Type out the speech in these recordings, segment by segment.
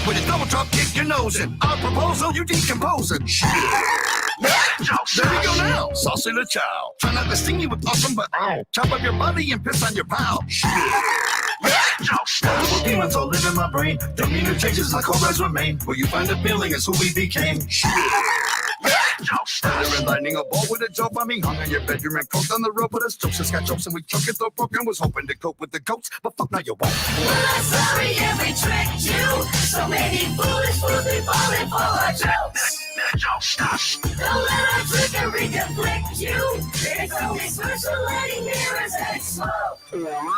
with his double drop kick your nose in. Our proposal, you decomposing. Shit. There we go now, Saucy Time. Try not to sting you with awesome, but chop up your body and piss on your pal. Shit. Multiple demons all live in my brain. Demeanor changes like cobra's remain. Where you find the feeling is who we became. Shit. Thunder and lightning, a ball with a joke. I mean, hung in your bedroom and cooked on the road. But it's Jokstas got jokes and we choke it though broken. Was hoping to cope with the goats, but fuck now you won't. Well, I'm sorry and we tricked you. So many foolish fools be falling for our jokes. Don't let our trickery deflect you. It's only special lighting mirrors and smoke. Well,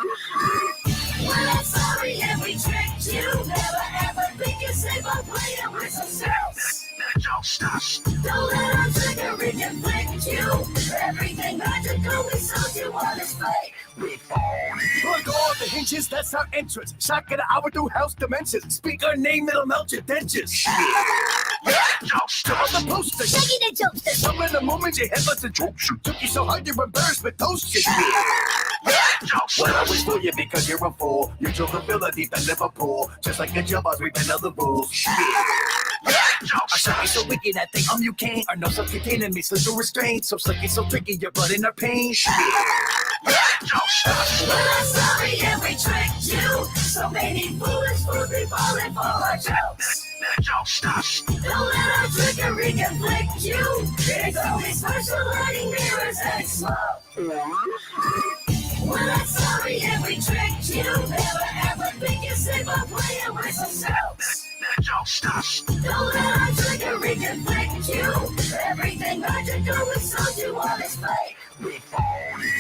I'm sorry and we tricked you. Never ever think you're safe on playing with some jokes. Don't let our trickery deflect you. Everything magical we sold you on is fake. We phony. Plug all the hinges, that's our entrance. Shock at an hour through house dimensions. Speak our name, it'll melt your dentures. On the poster, Shaking the Jokstas. some in the moment your head must have choked you. Took you so hard you're embarrassed but toasted. Well, I always fool you because you're a fool. Your joke ability been Liverpool. Just like the Jubbas, we bend other rules. I should be so wicked that they you can't. Are no self-containing me, slip through restraint. So slicky, so tricky, your blood in our pain. Well, I'm sorry and we tricked you. So many foolish fools be falling for our jokes. Don't let our trickery conflict you. It's only special lighting mirrors and smoke. Well, I'm sorry and we tricked you. Never ever think you're safe on playing with some jokes. Don't let our trickery conflict you. Everything magical we sold you on is fake. We phony.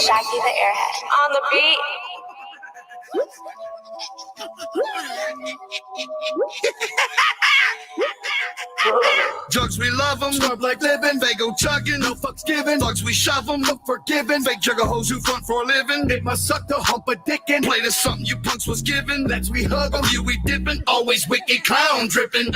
Shaggy the Airhead on the beat. Drugs we love them, scrub like living, they go chugging, no fucks given. Thugs we shove them, no forgiving, fake jugger hoes who front for a living. It must suck to hump a dick and Play this something you punks was given. let's we hug them. You we dipping, always wicked clown dripping.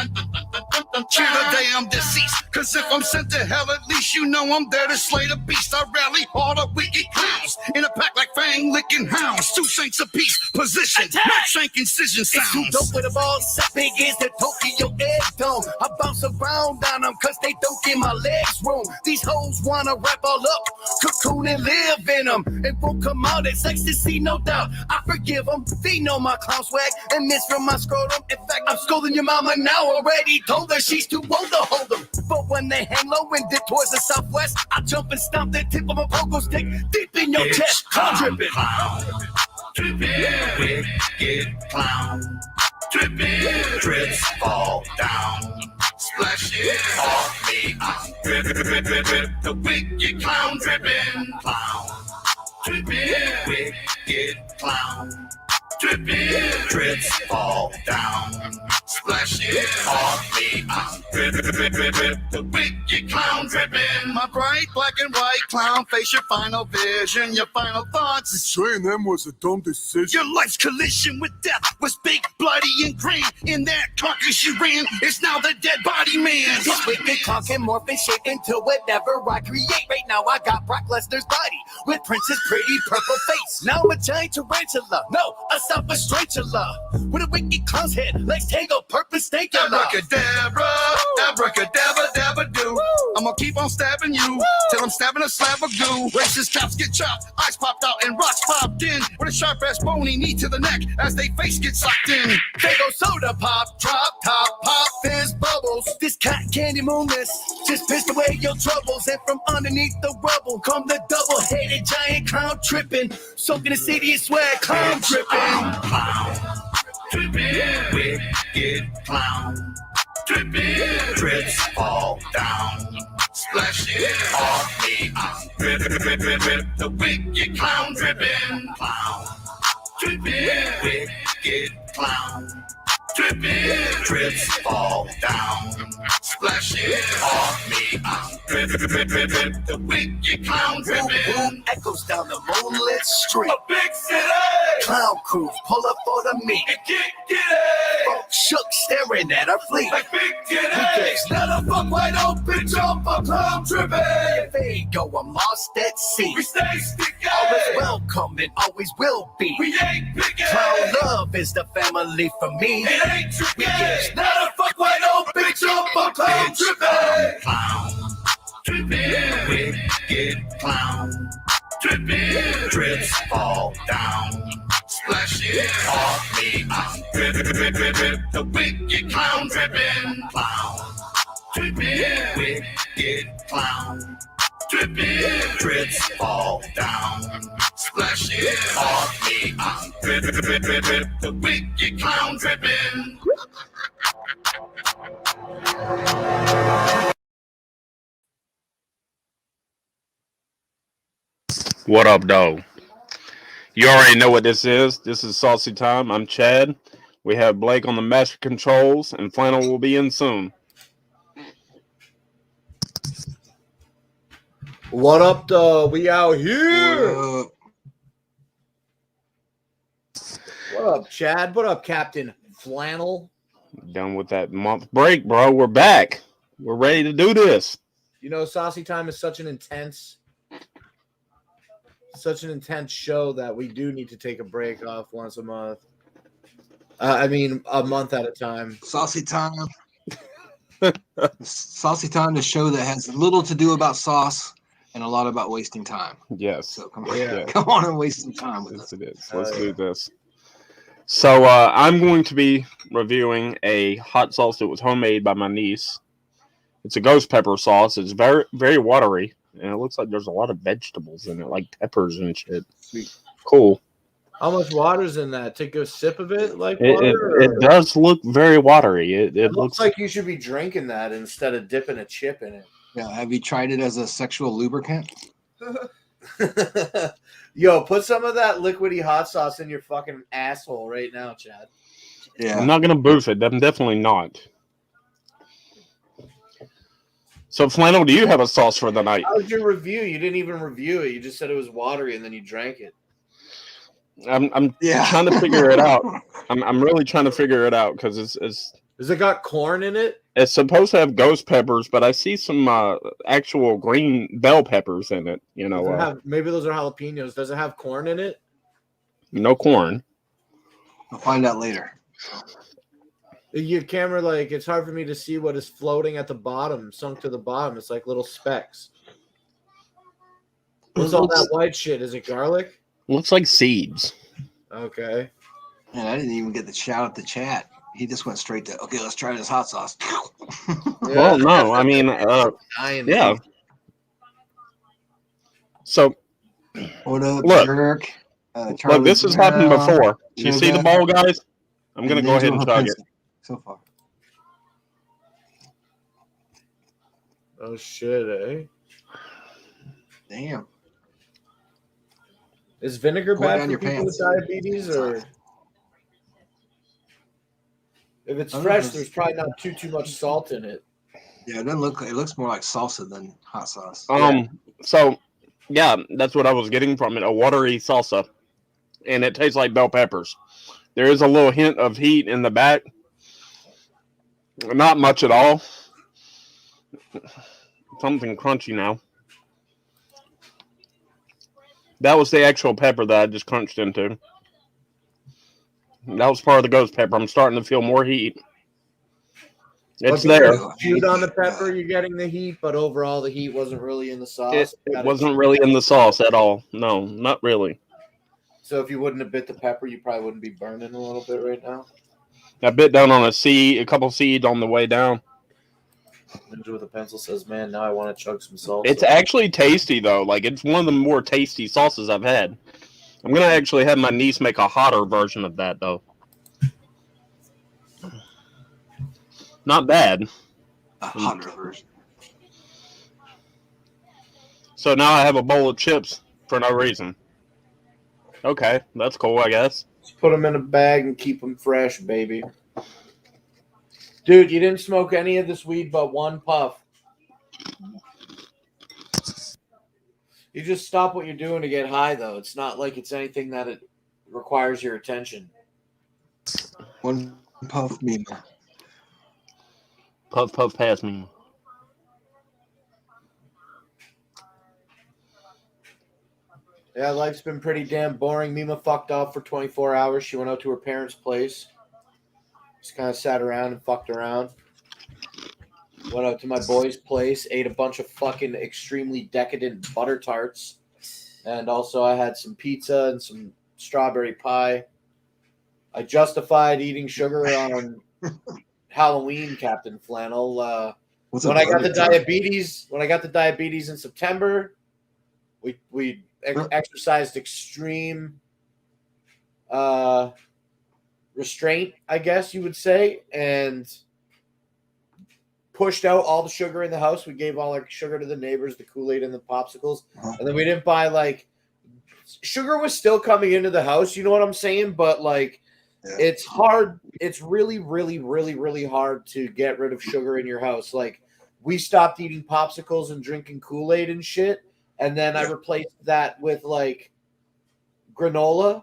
Cheer the day I'm deceased, cause if I'm sent to hell, at least you know I'm there to slay the beast. I rally all the wicked clowns in a pack like fang licking hounds. 2 saints apiece, position, not shank incision It's too sounds. dope with a ball set big as the Tokyo egg dome. I bounce around on them cause they don't give my legs room. These hoes wanna wrap all up, cocoon and live in them. It won't come out as ecstasy, no doubt. I forgive them, they know my clown swag and miss from my scrotum. In fact, I'm scolding your mama now, already told her she's too old to hold them. But when they hang low and dip towards the southwest, I jump and stomp the tip of my pogo stick deep in your chest. I'm dripping. Dripping, wicked clown. Dripping, drips fall down. Splashing off me, I'm drip, drip, drip, drip. The wicked clown dripping clown. Dripping, wicked clown. Dripping, drips fall down. Splashing off me, I'm drip, drip, drip, drip, drip. The wicked clown dripping. My bright black and white clown face, your final vision, your final thoughts. Betraying them was a dumb decision. Your life's collision with death was big, bloody, and green. In that carcass you ran, it's now the dead body man. This wicked clock and morph and shape into whatever I create. Right now I got Brock Lesnar's body with Prince's pretty purple face. Now I'm a giant tarantula, no, a selfish strangula with a wicked clown's head, legs tangled, perpendicular. Abracadabra, abracadabra, dabba do. I'm gonna keep on stabbing you till I'm stabbing a slab of goo. Racist cops get chopped, eyes popped out, and rocks popped in with a sharp ass bony knee to the neck as they face get sucked in. They go soda pop, drop top, pop, fizz bubbles. This cotton candy moonless just pissed away your troubles. And from underneath the rubble come the double-headed giant clown tripping, soaking the city in swag, clown dripping. Clown, dripping, wicked clown, dripping, drips fall down, splashing off me. I'm drip, drip, drip, drip, the wicked clown dripping, clown, dripping, wicked clown, dripping, drips fall down, splashing off me. I'm drip, drip, drip, drip, drip, the wicked clown dripping. Boom, echoes down the moonlit street. A big city! Clown crews pull up for the meet. Get Folks shook staring at our fleet. like big titty! There's not a fuck wide open jump for clown tripping. If they go, I'm lost at sea. We stay sticky! Always welcome and always will be. We ain't picky! Clown love is the family for me. It ain't tricky! There's not a fuck wide open jump for clown tripping. Clown, dripping, wicked clown, dripping, drips fall down, splashing off me. I'm drip, drip, drip, drip, the wicked clown dripping, clown, dripping, wicked clown, dripping, drips fall down, splashing off me. I'm drip, drip, drip, drip, drip, the wicked clown dripping. What up, dog? You already know what this is. This is Saucy Time. I'm Chad. We have Blake on the master controls, and Flannel will be in soon. What up, though? We out here. What up, Chad? What up, Captain Flannel? Done with that month break, bro. We're back. We're ready to do this. You know, Saucy Time is such an intense show that we do need to take a break off once a month. I mean, a month at a time. Saucy Time. Saucy Time, the show that has little to do about sauce and a lot about wasting time. Yes. So come on, Yeah. come on and waste some time with Yes, us. it is. Let's do this. So I'm going to be reviewing a hot sauce that was homemade by my niece. It's a ghost pepper sauce. It's very, very watery, and it looks like there's a lot of vegetables in it, like peppers and shit. Sweet. Cool. How much water's in that? Take a sip of it, like It, water. it does look very watery. It It looks looks like you should be drinking that instead of dipping a chip in Yeah, have you tried it as a sexual lubricant? it. Yo, put some of that liquidy hot sauce in your fucking asshole right now, Chad. Yeah. I'm not going to boof it. I'm definitely not. So, Flannel, do you have a sauce for the night? How was your review? You didn't even review it. You just said it was watery and then you drank it. I'm Yeah. trying to figure it out. I'm really trying to figure it out because it's Has it got corn in it? it's supposed to have ghost peppers, but I see some actual green bell peppers in it. You Does know, it have, maybe those are jalapenos. Does it have corn in it? no corn. I'll find out later. Your camera, like, it's hard for me to see what is floating at the bottom, sunk to the bottom. It's like little specks. What's all that white shit? Is it garlic? Looks like seeds. Okay. And I didn't even get the shout out to chat. He just went straight to, okay, let's try this hot sauce. Well, no, I mean, Dying. yeah. So, What up, Look. jerk? look, this has happened Brown, before. You see the Sugar, ball, guys? I'm gonna and go ahead and Angel chug it. Hapinski So far. Oh, shit, eh? Damn. Is vinegar Pour it bad down for your people with pants. diabetes, or if it's I don't fresh, know. there's probably not too much salt in it. Yeah, it doesn't look. It looks more like salsa than hot sauce. So Yeah, that's what I was getting from it. A watery salsa. And it tastes like bell peppers. There is a little hint of heat in the back. Not much at all. Something crunchy now. That was the actual pepper that I just crunched into. That was part of the ghost pepper. I'm starting to feel more heat. It's But because there. you chewed on the pepper, you're getting the heat, but overall the heat wasn't really in the sauce. It wasn't really in the sauce at all. No, not really. So if you wouldn't have bit the pepper, you probably wouldn't be burning a little bit right now. I bit down on a couple seeds on the way down. Ninja with a pencil says, "Man, now I want to chug some salsa." It's actually tasty though. Like it's one of the more tasty sauces I've had. I'm gonna actually have my niece make a hotter version of that though. Not bad. A hotter version. So now I have a bowl of chips for no reason. Okay, that's cool, I guess. Just put them in a bag and keep them fresh, baby. Dude, you didn't smoke any of this weed but one puff. You just stop what you're doing to get high, though. It's not like it's anything that it requires your attention. One puff meme. Puff, puff, pass me. Yeah, life's been pretty damn boring. Mima fucked off for 24 hours. She went out to her parents' place. Just kind of sat around and fucked around. Went out to my boy's place, ate a bunch of fucking extremely decadent butter tarts. And also I had some pizza and some strawberry pie. I justified eating sugar on Halloween, Captain Flannel. When I got the diabetes in September, we exercised extreme restraint, I guess you would say, and pushed out all the sugar in the house. We gave all our sugar to the neighbors, the Kool-Aid and the popsicles. And then we didn't buy sugar was still coming into the house, you know what I'm saying? But it's hard. It's really, really, really, really hard to get rid of sugar in your house. We stopped eating popsicles and drinking Kool-Aid and shit. And then I replaced that with granola,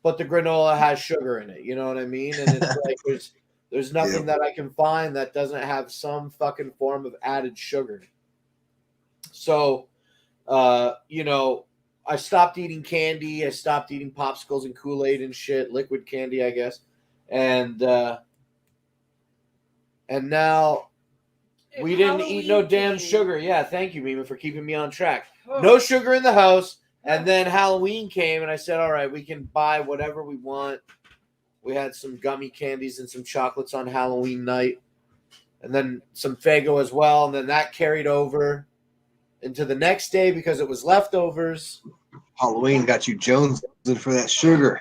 but the granola has sugar in it. You know what I mean? And it's there's nothing that I can find that doesn't have some fucking form of added sugar. So, I stopped eating candy. I stopped eating popsicles and Kool-Aid and shit, liquid candy, I guess. And now we didn't eat no damn sugar. Yeah, thank you, Mima, for keeping me on track. No sugar in the house. And then Halloween came, and I said, all right, we can buy whatever we want. We had some gummy candies and some chocolates on Halloween night. And then some Faygo as well. And then that carried over into the next day because it was leftovers. Halloween got you Jones for that sugar.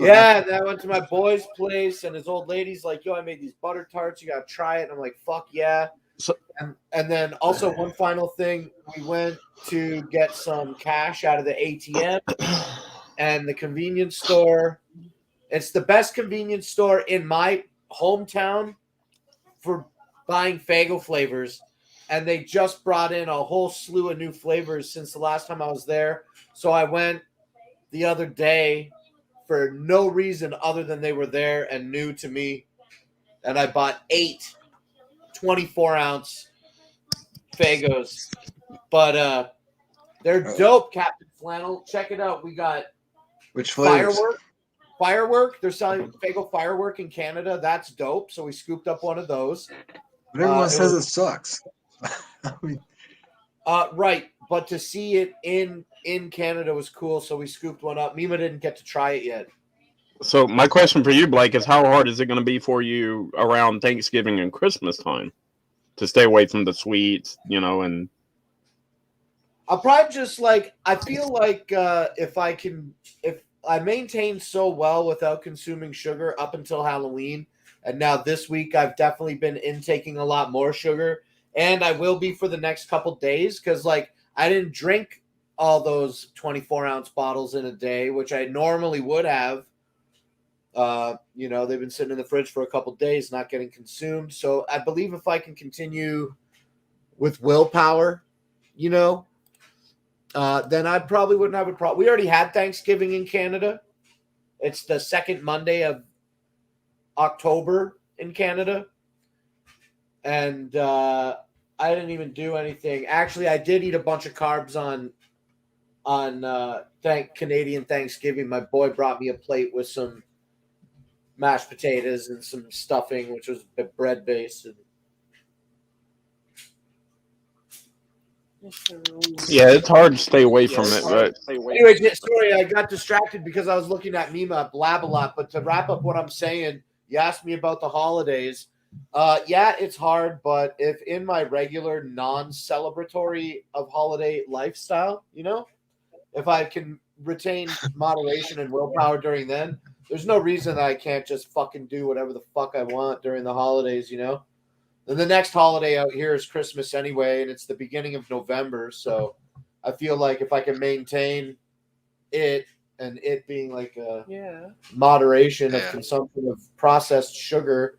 Yeah, and then I went to my boy's place, and his old lady's like, yo, I made these butter tarts. You got to try it. And I'm like, fuck yeah. And then also one final thing, we went to get some cash out of the ATM and the convenience store. It's the best convenience store in my hometown for buying Faygo flavors. And they just brought in a whole slew of new flavors since the last time I was there. So I went the other day for no reason other than they were there and new to me. And I bought 8 24-ounce Faygos. But they're dope, Captain Flannel. Check it out. We got which flavors? Firework. They're selling Faygo Firework in Canada. That's dope. So we scooped up one of those. But everyone says it sucks. I mean, right. But to see it in Canada was cool. So we scooped one up. Mima didn't get to try it yet. So my question for you, Blake, is how hard is it going to be for you around Thanksgiving and Christmas time to stay away from the sweets, and I'll probably just I feel like if I maintain so well without consuming sugar up until Halloween, and now this week I've definitely been intaking a lot more sugar, and I will be for the next couple days because I didn't drink all those 24-ounce bottles in a day, which I normally would have. They've been sitting in the fridge for a couple days, not getting consumed. So I believe if I can continue with willpower, then I probably wouldn't have a problem. We already had Thanksgiving in Canada. It's the second Monday of October in Canada. And I didn't even do anything. Actually, I did eat a bunch of carbs on Canadian Thanksgiving. My boy brought me a plate with some mashed potatoes and some stuffing, which was bread based. Yeah, it's hard to stay away from it, but Anyway, sorry, I got distracted because I was looking at Mima blab a lot. But to wrap up what I'm saying, you asked me about the holidays. Yeah, it's hard, but if in my regular non-celebratory of holiday lifestyle, if I can retain moderation and willpower during then, there's no reason that I can't just fucking do whatever the fuck I want during the holidays, And the next holiday out here is Christmas anyway, and it's the beginning of November, so I feel like if I can maintain it and it being like a moderation of consumption of processed sugar,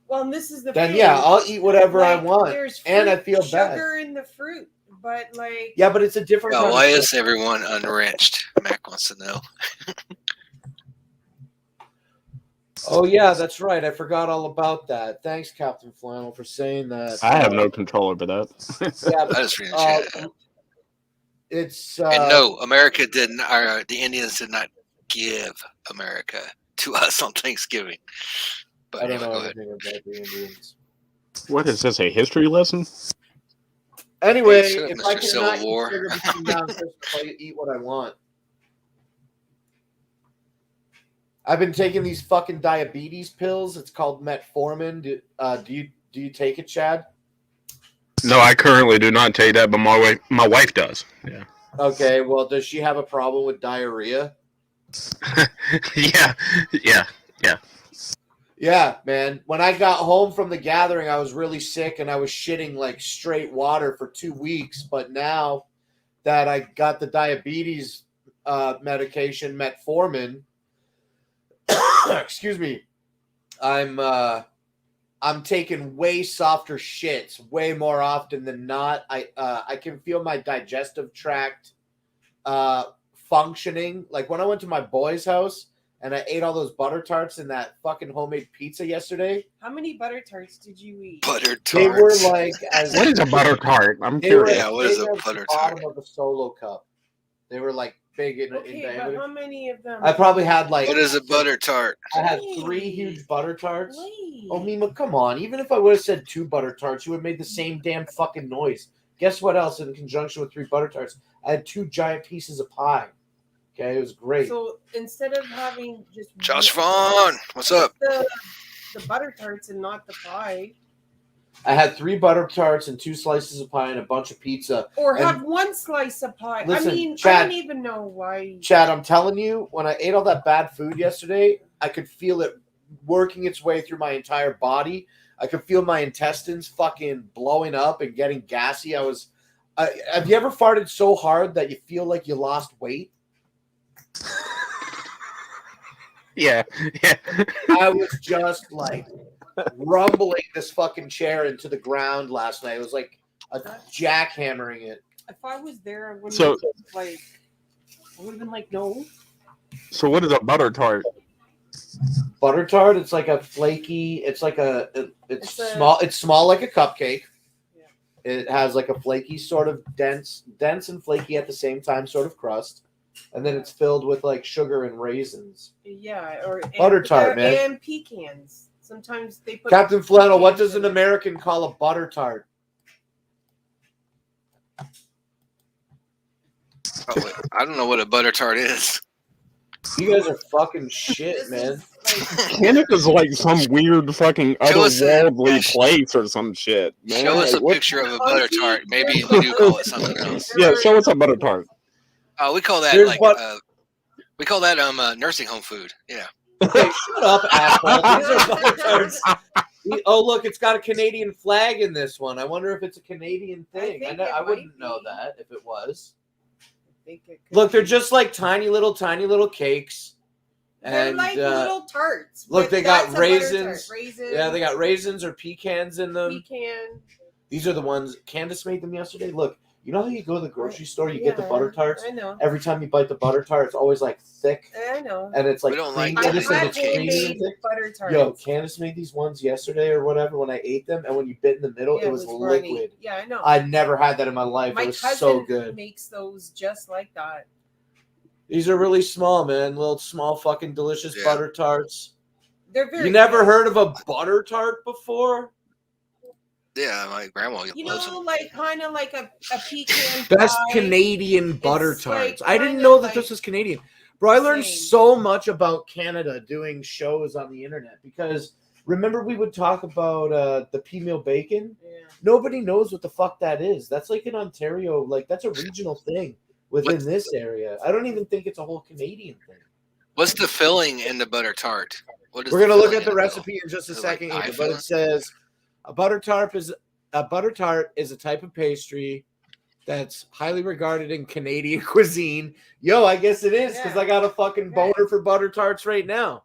well, and this is the then thing. I'll eat whatever I want, There's and I feel bad. Sugar in the fruit, but like but it's a different. Oh, why is everyone unwrenched? Mac wants to know. Oh yeah, that's right. I forgot all about that. Thanks, Captain Flannel, for saying that. I have no control over that. I just read the chat. It's and no, America didn't. The Indians did not give America to us on Thanksgiving. But I don't anyway, know go ahead. anything about the Indians. What is this, a history lesson? Anyway, Hey, shut up, if I Mr. can Civil not War. eat sugar between now and Christmas, I'll eat what I want. I've been taking these fucking diabetes pills. It's called metformin. Do you take it, Chad? No, I currently do not take that, but my wife does. Yeah. Okay, well, does she have a problem with diarrhea? Yeah. Yeah, man. When I got home from the gathering, I was really sick and I was shitting like straight water for 2 weeks. But now that I got the diabetes medication, metformin, excuse me, I'm taking way softer shits way more often than not. I can feel my digestive tract functioning. Like when I went to my boy's house and I ate all those butter tarts and that fucking homemade pizza yesterday. how many butter tarts did you eat? Butter tarts. They were like What is a butter tart? I'm they were curious. Yeah, what is a big as butter the tart? bottom of a Solo cup. They were like big in Okay, but diameter. how many of them? I probably had like What is a butter tart? I had 3 huge butter tarts. Wait. Oh, Mima, come on. Even if I would have said 2 butter tarts, you would have made the same damn fucking noise. Guess what else in conjunction with 3 butter tarts? I had 2 giant pieces of pie. Okay, it was great. So instead of having just Josh Vaughn, what's up? the butter tarts and not the pie, I had 3 butter tarts and 2 slices of pie and a bunch of pizza. or And- have one slice of pie. Listen, I mean, Chad- I don't even know why. Chad, I'm telling you, when I ate all that bad food yesterday, I could feel it working its way through my entire body. I could feel my intestines fucking blowing up and getting gassy. Have you ever farted so hard that you feel like you lost weight? Yeah. I was just like rumbling this fucking chair into the ground last night. It was like a jackhammering it. If I was there, I wouldn't So- have like. I would have been like, no. So what is a butter tart? Butter tart, it's like a flaky, it's small, it's small like a cupcake. Yeah. It has like a flaky sort of dense and flaky at the same time sort of crust. And then it's filled with like sugar and raisins. Yeah, or Butter tart, man. and pecans. Sometimes they put Captain Flannel, what pecans does in an it. American call a butter tart? Oh, wait, I don't know what a butter tart is. You guys are fucking shit, This man. is, like, Canada's like some weird fucking Show us a- otherworldly place or some shit. Man. Show us a Like, what- picture of a butter tart. Maybe we do call it something else. Yeah, show us a butter tart. Oh, we call that Here's like what- we call that nursing home food. Yeah. Hey, shut up, asshole. These are butter tarts. Oh, look, it's got a Canadian flag in this one. I wonder if it's a Canadian thing. think I it wouldn't might know be. that if it was. I think it could Look, they're be. just like tiny little cakes. They're And like little tarts. look, with- they got that's a butter tart. raisins. Raisins. Yeah, they got raisins or pecans in them. pecan. These are the ones Candace made them yesterday. Look, you know how you go to the grocery store, you get the butter tarts. I know. Every time you bite the butter tart, it's always like thick, I know. and it's like We don't cream. like I've It is like had it's creamy and homemade thick. butter tarts. Yo, Candace made these ones yesterday or whatever when I ate them, and when you bit in the middle, Yeah, it was runny. liquid. Yeah, I know. I never had that in my life. My it was cousin so good. makes those just like that. These are really small, man. Little small fucking delicious Yeah. butter tarts. They're very You never good. heard of a butter tart before? Yeah, my grandma You loves know, them. like kind of like a pecan Best pie. Canadian butter It's like tarts. I didn't kinda know that like this was Canadian. Bro, I learned same. so much about Canada doing shows on the internet because remember we would talk about the pea meal bacon? Yeah. Nobody knows what the fuck that is. That's like in Ontario, like that's a regional thing within What? this area. I don't even think it's a whole Canadian thing. What's the filling in the butter tart? What is We're the gonna look filling at the in middle? recipe in just a Is it like second pie here, but filling? it says a butter tart is a type of pastry that's highly regarded in Canadian cuisine. Yo, I guess it is because Yeah. I got a fucking boner for butter tarts right now.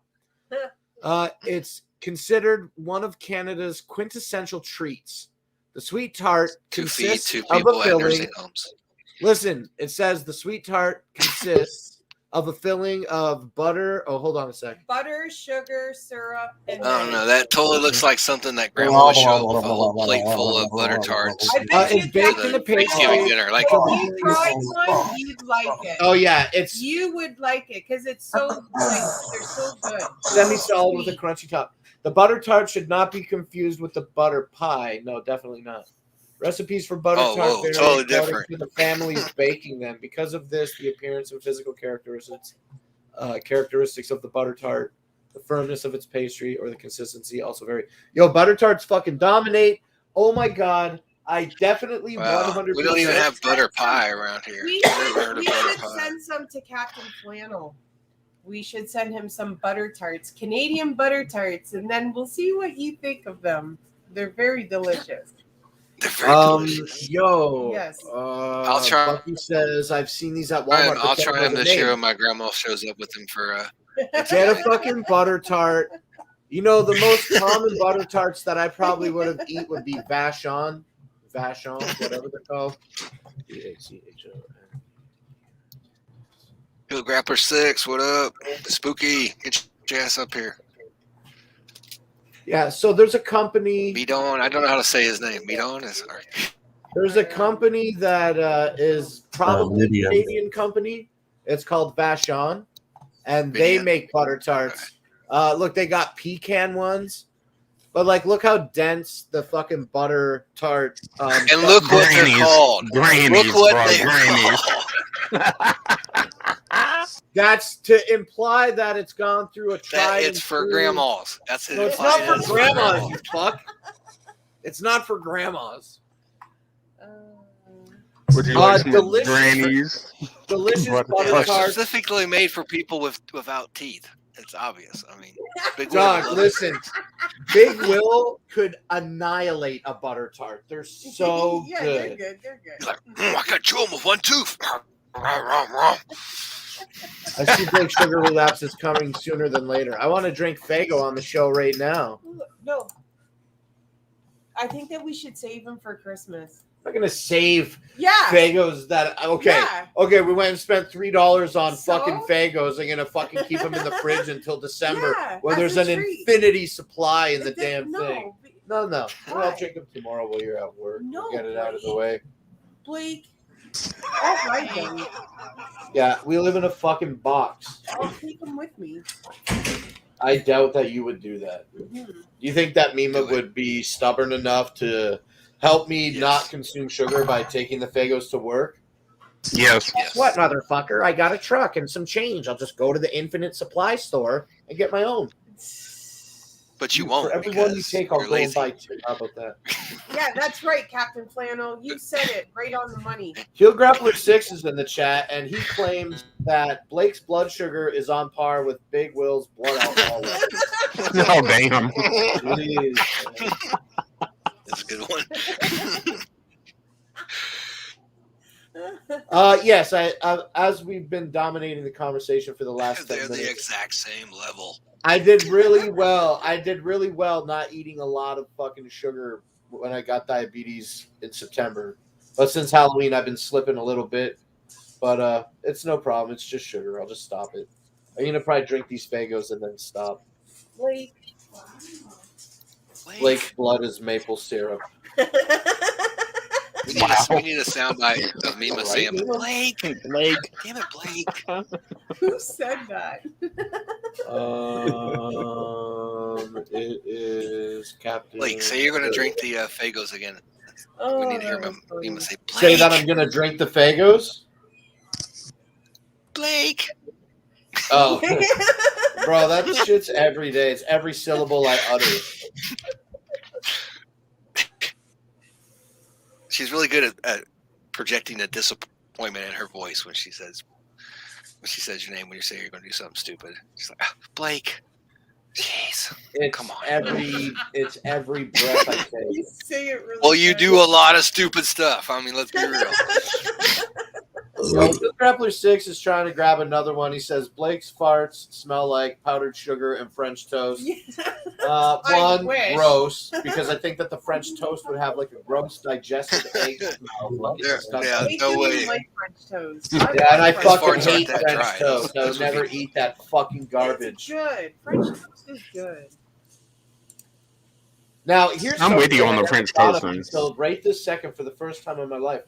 It's considered one of Canada's quintessential treats. The sweet tart To feed consists two of a people at filling. nursing homes. Listen, it says the sweet tart consists of a filling of butter. Oh, hold on a sec. Butter, sugar, syrup, and I don't eggs. know. That totally looks like something that grandma would show up with a whole plate full of butter tarts I bet It's you baked that in a Thanksgiving pastry. dinner. Like, if you tried one, you'd like it. Oh yeah, it's You would like it because it's so like they're so good. semi-solid with a Sweet. crunchy top. The butter tart should not be confused with the butter pie. No, definitely not. Recipes for butter Oh, tart whoa, vary totally according different. to the families baking them. Because of this, the appearance and physical characteristics of the butter tart, the firmness of its pastry, or the consistency also vary. Yo, butter tarts fucking dominate. Oh my god, I definitely wow, 100%. we don't even have butter pie around here. We I've never heard of butter should pie. send some to Captain Flannel. We should send him some butter tarts, Canadian butter tarts, and then we'll see what you think of them. They're very delicious. They're very delicious. Yo, Yes. I'll try. Bucky says I've seen these at Walmart. I'll but don't try know them the this year name. when my grandma shows up with them for Get a fucking butter tart. You know, the most common butter tarts that I probably would have eat would be Vachon, whatever they're called. Vachon. Yo, Grappler 6, what up? Spooky, get your ass up here. Yeah, so there's a company. Midon, I don't know how to say his name. Midon is. There's a company that is probably a Lydia. Canadian company. It's called Vachon, and they Lydia? make butter tarts. Look, they got pecan ones, but like, look how dense the fucking butter tart. And look what they're called. Grannies, Look what bro, they're grannies. called. That's to imply that it's gone through a That tried. it's and for true- grandmas. That's it. No, it's implies not for it's grandmas, you fuck. It's not for grandmas. Would you like some delicious- grannies? Delicious Butter butter tarts. It's tarts. specifically made for people without teeth. It's obvious. I mean, Big Will Dog, loves listen. Big Will could annihilate a butter tart. They're so yeah, good. they're good. They're good. He's like, I got chew 'em with one tooth. I see Big Sugar Relapse is coming sooner than later. I want to drink Fago on the show right now. No, I think that we should save them for Christmas. I'm not gonna save Yeah. Fagos that Yeah. Okay, we went and spent $3 on So? fucking Fagos. I'm gonna fucking keep them in the fridge until December Yeah, when as there's a an treat. infinity supply in the Th- damn no, thing. No. Well, I'll Why? drink them tomorrow while you're at work. No, We'll get it out of the Blake. way. Blake. I'll hide them. Yeah, we live in a fucking box. I'll take them with me. I doubt that you would do that. Mhm. Do you think that Mima Do it. would be stubborn enough to help me Yes. not consume sugar by taking the Fagos to work? Yes. Yes. What, motherfucker? I got a truck and some change. I'll just go to the Infinite Supply store and get my own. But you won't. For every one you because take, I'll you're go and lazy. buy two. How about that? Yeah, that's right, Captain Flannel. You said it right on the money. Heel Grappler 6 is in the chat, and he claims that Blake's blood sugar is on par with Big Will's blood alcohol. Oh, damn. Jeez, man. That's a good one. Yes, as we've been dominating the conversation for the last 10 They're the minutes, exact same level. I did really well. I did really well not eating a lot of fucking sugar when I got diabetes in September. But since Halloween, I've been slipping a little bit. But it's no problem. It's just sugar. I'll just stop it. I'm gonna probably drink these Fagos and then stop. Blake. Blake's blood is maple syrup. We need, we need a soundbite of me Right, saying, Nemo? Blake, Blake. damn it, Blake. Who said that? It is Captain. Blake, say you're going to drink the Fagos again. Oh, We need to hear that him. was We funny. must say, Blake. Say that I'm gonna drink the Fagos. Blake. Oh, bro, that shit's every day. It's every syllable I utter. She's really good at projecting a disappointment in her voice when she says your name when you say you're going to do something stupid. She's like, Blake. Jeez. It's Come on. It's every breath I You take. say it really Well, you fast. do a lot of stupid stuff. I mean, let's be real. Bill Grappler 6 is trying to grab another one. He says Blake's farts smell like powdered sugar and French toast. I One, wish. gross, because I think that the French toast would have like a gross digested egg smell. Yeah, Disgusting. yeah. No way. Like French toast. Yeah, and I like fucking farts aren't hate that French dry. toast. I Those would would never be- eat that fucking It's garbage. good. French toast is good. Now, here's I'm with you something on I the never French thought toast of thing. until right this second for the first time in my life.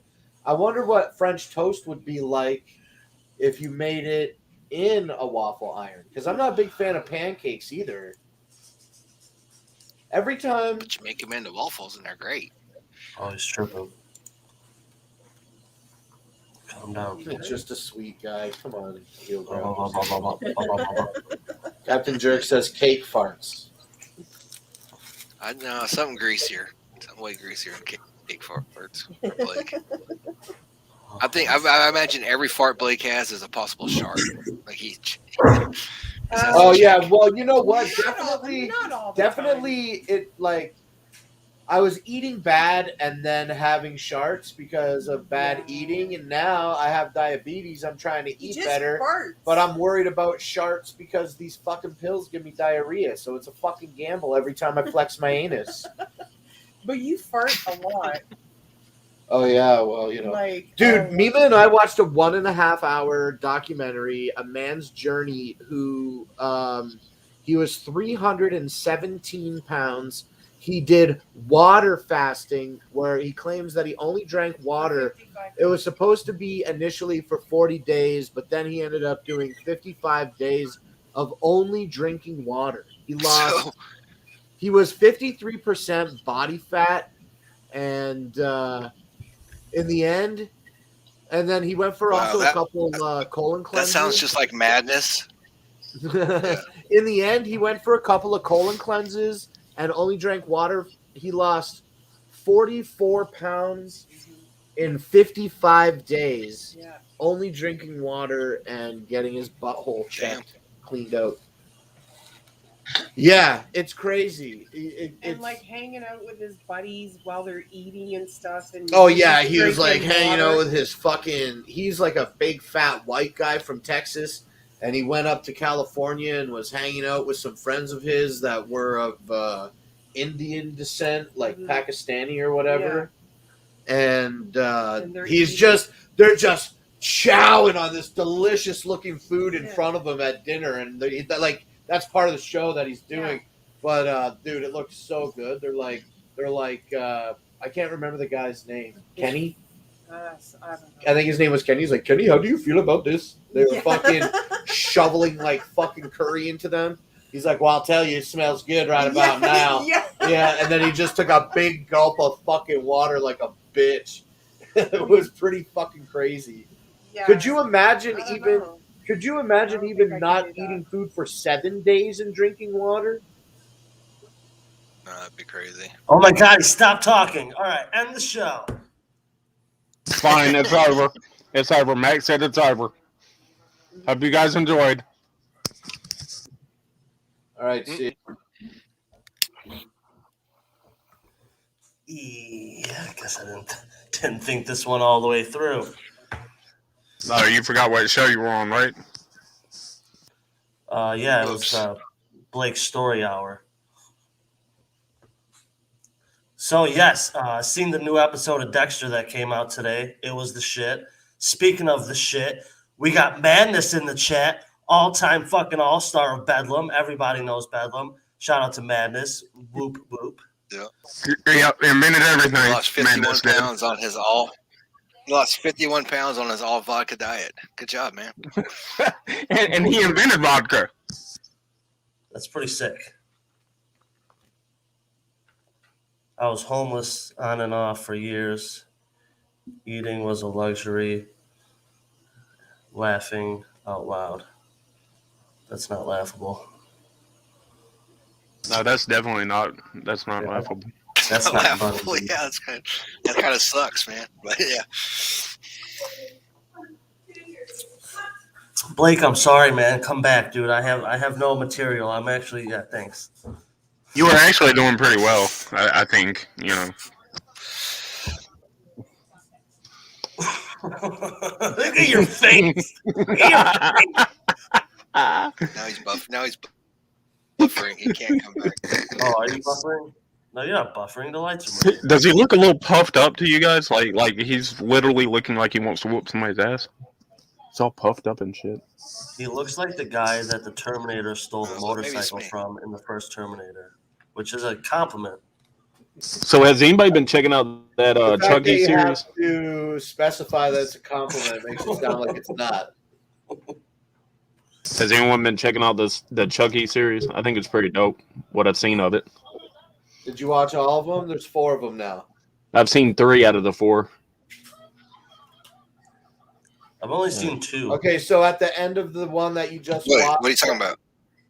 I wonder what French toast would be like if you made it in a waffle iron. Because I'm not a big fan of pancakes either. Every time. But you make them into waffles and they're great. Oh, he's tripping. Calm down. It's just a sweet guy. Come on. Heel Blah, blah, blah, grab. blah, blah, blah, blah, blah, blah. Captain Jerk says cake farts. I know something greasier. Something way greasier than cake farts for Blake. I imagine every fart Blake has is a possible shark. Like he. Oh yeah, well, you know what? Not all the Definitely, it like I was eating bad and then having sharts because of bad eating, and now I have diabetes. I'm trying to eat Just better, farts. but I'm worried about sharts because these fucking pills give me diarrhea. So it's a fucking gamble every time I flex my anus. But you fart a lot. Oh yeah, well, you know. Like, Dude, Mima and I watched a 1.5 hour documentary, A Man's Journey, who he was 317 pounds. He did water fasting where he claims that he only drank water. It was supposed to be initially for 40 days, but then he ended up doing 55 days of only drinking water. He was 53% body fat, and in the end, and then he went for also a couple colon cleanses. That sounds just like madness. In the end, he went for a couple of colon cleanses and only drank water. He lost 44 pounds in 55 days, only drinking water and getting his butthole checked, cleaned out. Yeah, it's crazy. And like hanging out with his buddies while they're eating and stuff. And Oh yeah, he was like drinking hanging out water. with his fucking. He's like a big fat white guy from Texas, and he went up to California and was hanging out with some friends of his that were of Indian descent, like Pakistani or whatever. And they're they're just chowing on this delicious looking food in front of him at dinner, and like that's part of the show that he's doing. But dude, it looks so good. They're like I can't remember the guy's name. Kenny. I don't know. I think his name was Kenny. He's like, Kenny, how do you feel about this? They were fucking shoveling like fucking curry into them. He's like, well, I'll tell you, it smells good right about now. Yeah, and then he just took a big gulp of fucking water like a bitch. It was pretty fucking crazy. Yeah. Could you imagine I don't even? know. Could you I imagine don't even think I not could do that. eating food for 7 days and drinking water? No, that'd be crazy. Oh my God, stop talking. All right, end the show. Fine, it's over. It's over. Max said it's over. Hope you guys enjoyed. All right, see. Yeah, I guess I didn't think this one all the way through. No, you forgot what show you were on, right? Yeah, it was Blake's Story Hour. So yes, seen the new episode of Dexter that came out today. It was the shit. Speaking of the shit, we got Madness in the chat. All-time fucking all-star of Bedlam. Everybody knows Bedlam. Shout out to Madness. Whoop whoop. Yeah. Yep, invented everything. He lost 51 Madness did. pounds on his all. He lost 51 pounds on his all vodka diet. Good job, man. and he invented vodka. That's pretty sick. I was homeless on and off for years. Eating was a luxury. Laughing out loud. That's not laughable. No, that's definitely not. That's not laughable. That's not laughable. funny. Yeah, that kind of sucks, man. But yeah. Blake, I'm sorry, man. Come back, dude. I have no material. I'm actually thanks. You were actually doing pretty well, I think. You know. Look at your face. Now he's buff. Now he's buffering. He can't come back. Oh, are you buffering? No, you're not buffering. The lights are moving. Does he look a little puffed up to you guys? Like he's literally looking like he wants to whoop somebody's ass. It's all puffed up and shit. He looks like the guy that the Terminator stole the Maybe it's motorcycle me. from in the first Terminator, which is a compliment. So has anybody been checking out that The fact that Chucky you series? have to specify that it's a compliment makes it sound like it's not. Has anyone been checking out the Chucky series? I think it's pretty dope. What I've seen of it. Did you watch all of them? There's 4 of them now. I've seen 3 out of the 4. I've only seen 2. Okay, so at the end of the one that you just Wait, watched, what are you talking about?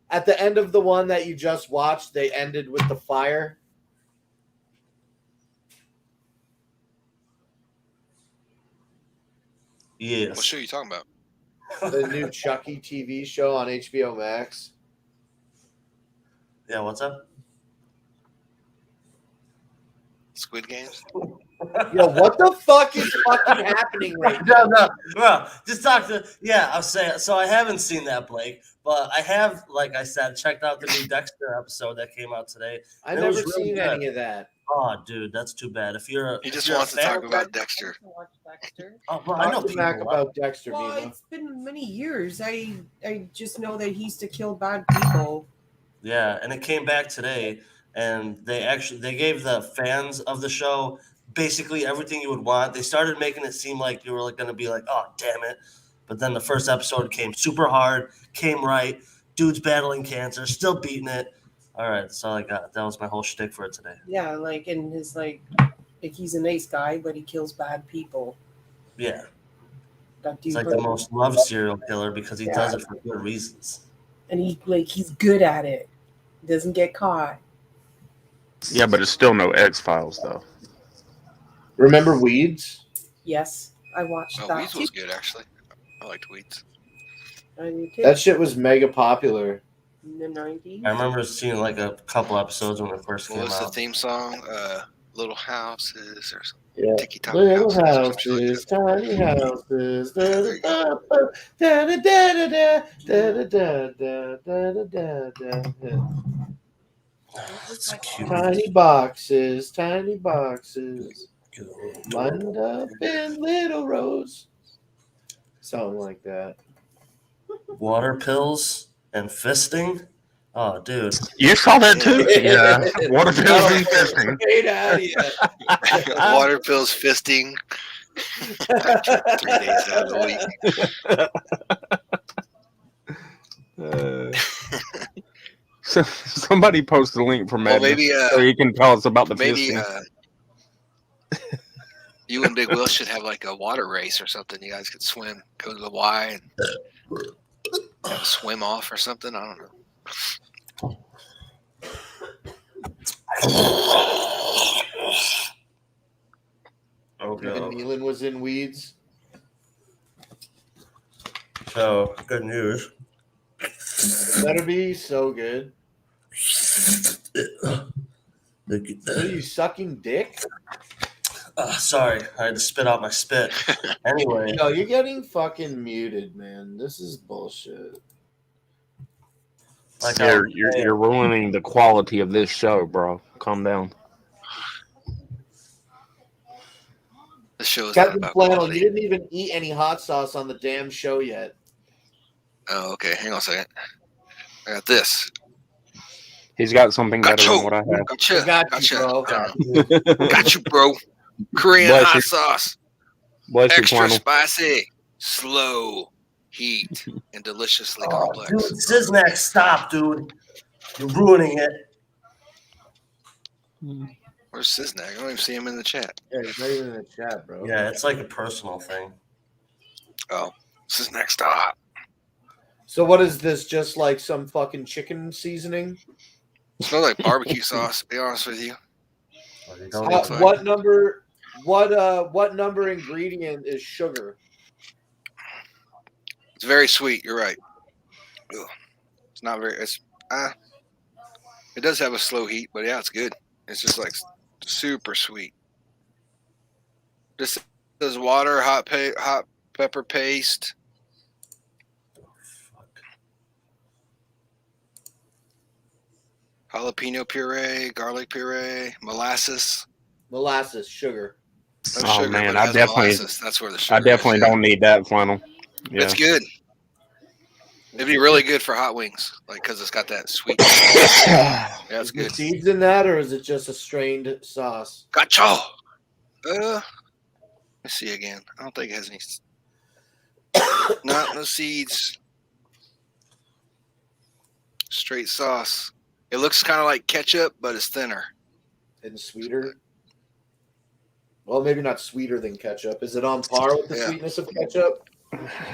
at the end of the one that you just watched, they ended with the fire. Yes. What show are you talking about? The new Chucky TV show on HBO Max. Yeah, what's up? Squid Games? Yo, what the fuck is fucking happening right now? No, bro. Just talk to. Yeah, I'll say it. So I haven't seen that, Blake, but I have, like I said, checked out the new Dexter episode that came out today. I've It never was really seen good. any of that. Oh, dude, that's too bad. If you're, He if just you're a wants to fan talk of about Dexter- Dexter. Watch Dexter. Oh, bro, I know Talk to Mac people love about Dexter, Well, Vina. it's been many years. I just know that he used to kill bad people. Yeah, and it came back today, and they gave the fans of the show basically everything you would want. They started making it seem like you were going to be like, oh, damn it. But then the first episode came super hard, came right. Dude's battling cancer, still beating it. All right, that's all I got. That was my whole shtick for it today. Yeah, like in his like he's a nice guy, but he kills bad people. Yeah, That dude, it's like the most loved serial killer because he does it for good reasons. and he's good at it. Doesn't get caught. Yeah, but it's still no X-Files though. Remember Weeds? Yes, I watched Oh, that Weeds too. was good, actually. I liked Weeds. That shit was mega popular. In the 90s. I remember seeing like a couple episodes when it first What came was the out. theme song? Little Houses or something. Yeah. Tiki Top Little Houses. houses, tiny houses. Da-da-da-da-da, It's cute. Tiny boxes, tiny boxes. Lined up in little rows. Something like that. Water pills and fisting. Oh, dude. You saw that too? Yeah. Water pills and fisting. Get out of here. Water pills, fisting. 3 days out of the week. So somebody post a link for Well, Madness maybe, so you can tell us about the Maybe fisting. you and Big Will should have like a water race or something. You guys could swim, go to the Y and have a swim off or something. I don't know. Okay. Even Nealon was in Weeds. So, good news. Better be so good. What are you sucking dick? Sorry, I had to spit out my spit. Anyway, No, you're getting fucking muted, man. This is bullshit. like You're ruining the quality of this show, bro. Calm down. show's not Captain about Flannel, quality. you didn't even eat any hot sauce on the damn show yet. Oh, okay. Hang on a second. I got this. He's got something better Gotcha. than what I have. Gotcha. I got Gotcha. you, bro. Got you, bro. Korean Bless hot you. sauce. Bless you, Extra Flannel. spicy, slow heat, and deliciously Oh, complex. dude, Siznak, stop, dude. You're ruining it. Where's Siznak? I don't even see him in the chat. Yeah, he's not even in the chat, bro. Yeah, it's like a personal thing. Oh, Siznak, stop. So what is this? Just like some fucking chicken seasoning? Smells like barbecue sauce. To be honest with you. Well, you don't need to- What number? What number ingredient is sugar? It's very sweet. You're right. Ugh. It's not very. It does have a slow heat, but yeah, it's good. It's just like super sweet. This is water, hot pepper paste. Jalapeno puree, garlic puree, molasses. Molasses, sugar. No Oh, sugar, man, but it I has definitely- molasses. That's where the sugar I definitely is. don't need that, Flannel. Yeah. It's good. It'd be really good for hot wings, like because it's got that sweet. Yeah, it's Is there good. seeds in that, or is it just a strained sauce? Gotcha. Let's see again. I don't think it has any. No seeds. Straight sauce. It looks kind of like ketchup, but it's thinner. And sweeter? Well, maybe not sweeter than ketchup. Is it on par with the Yeah. sweetness of ketchup?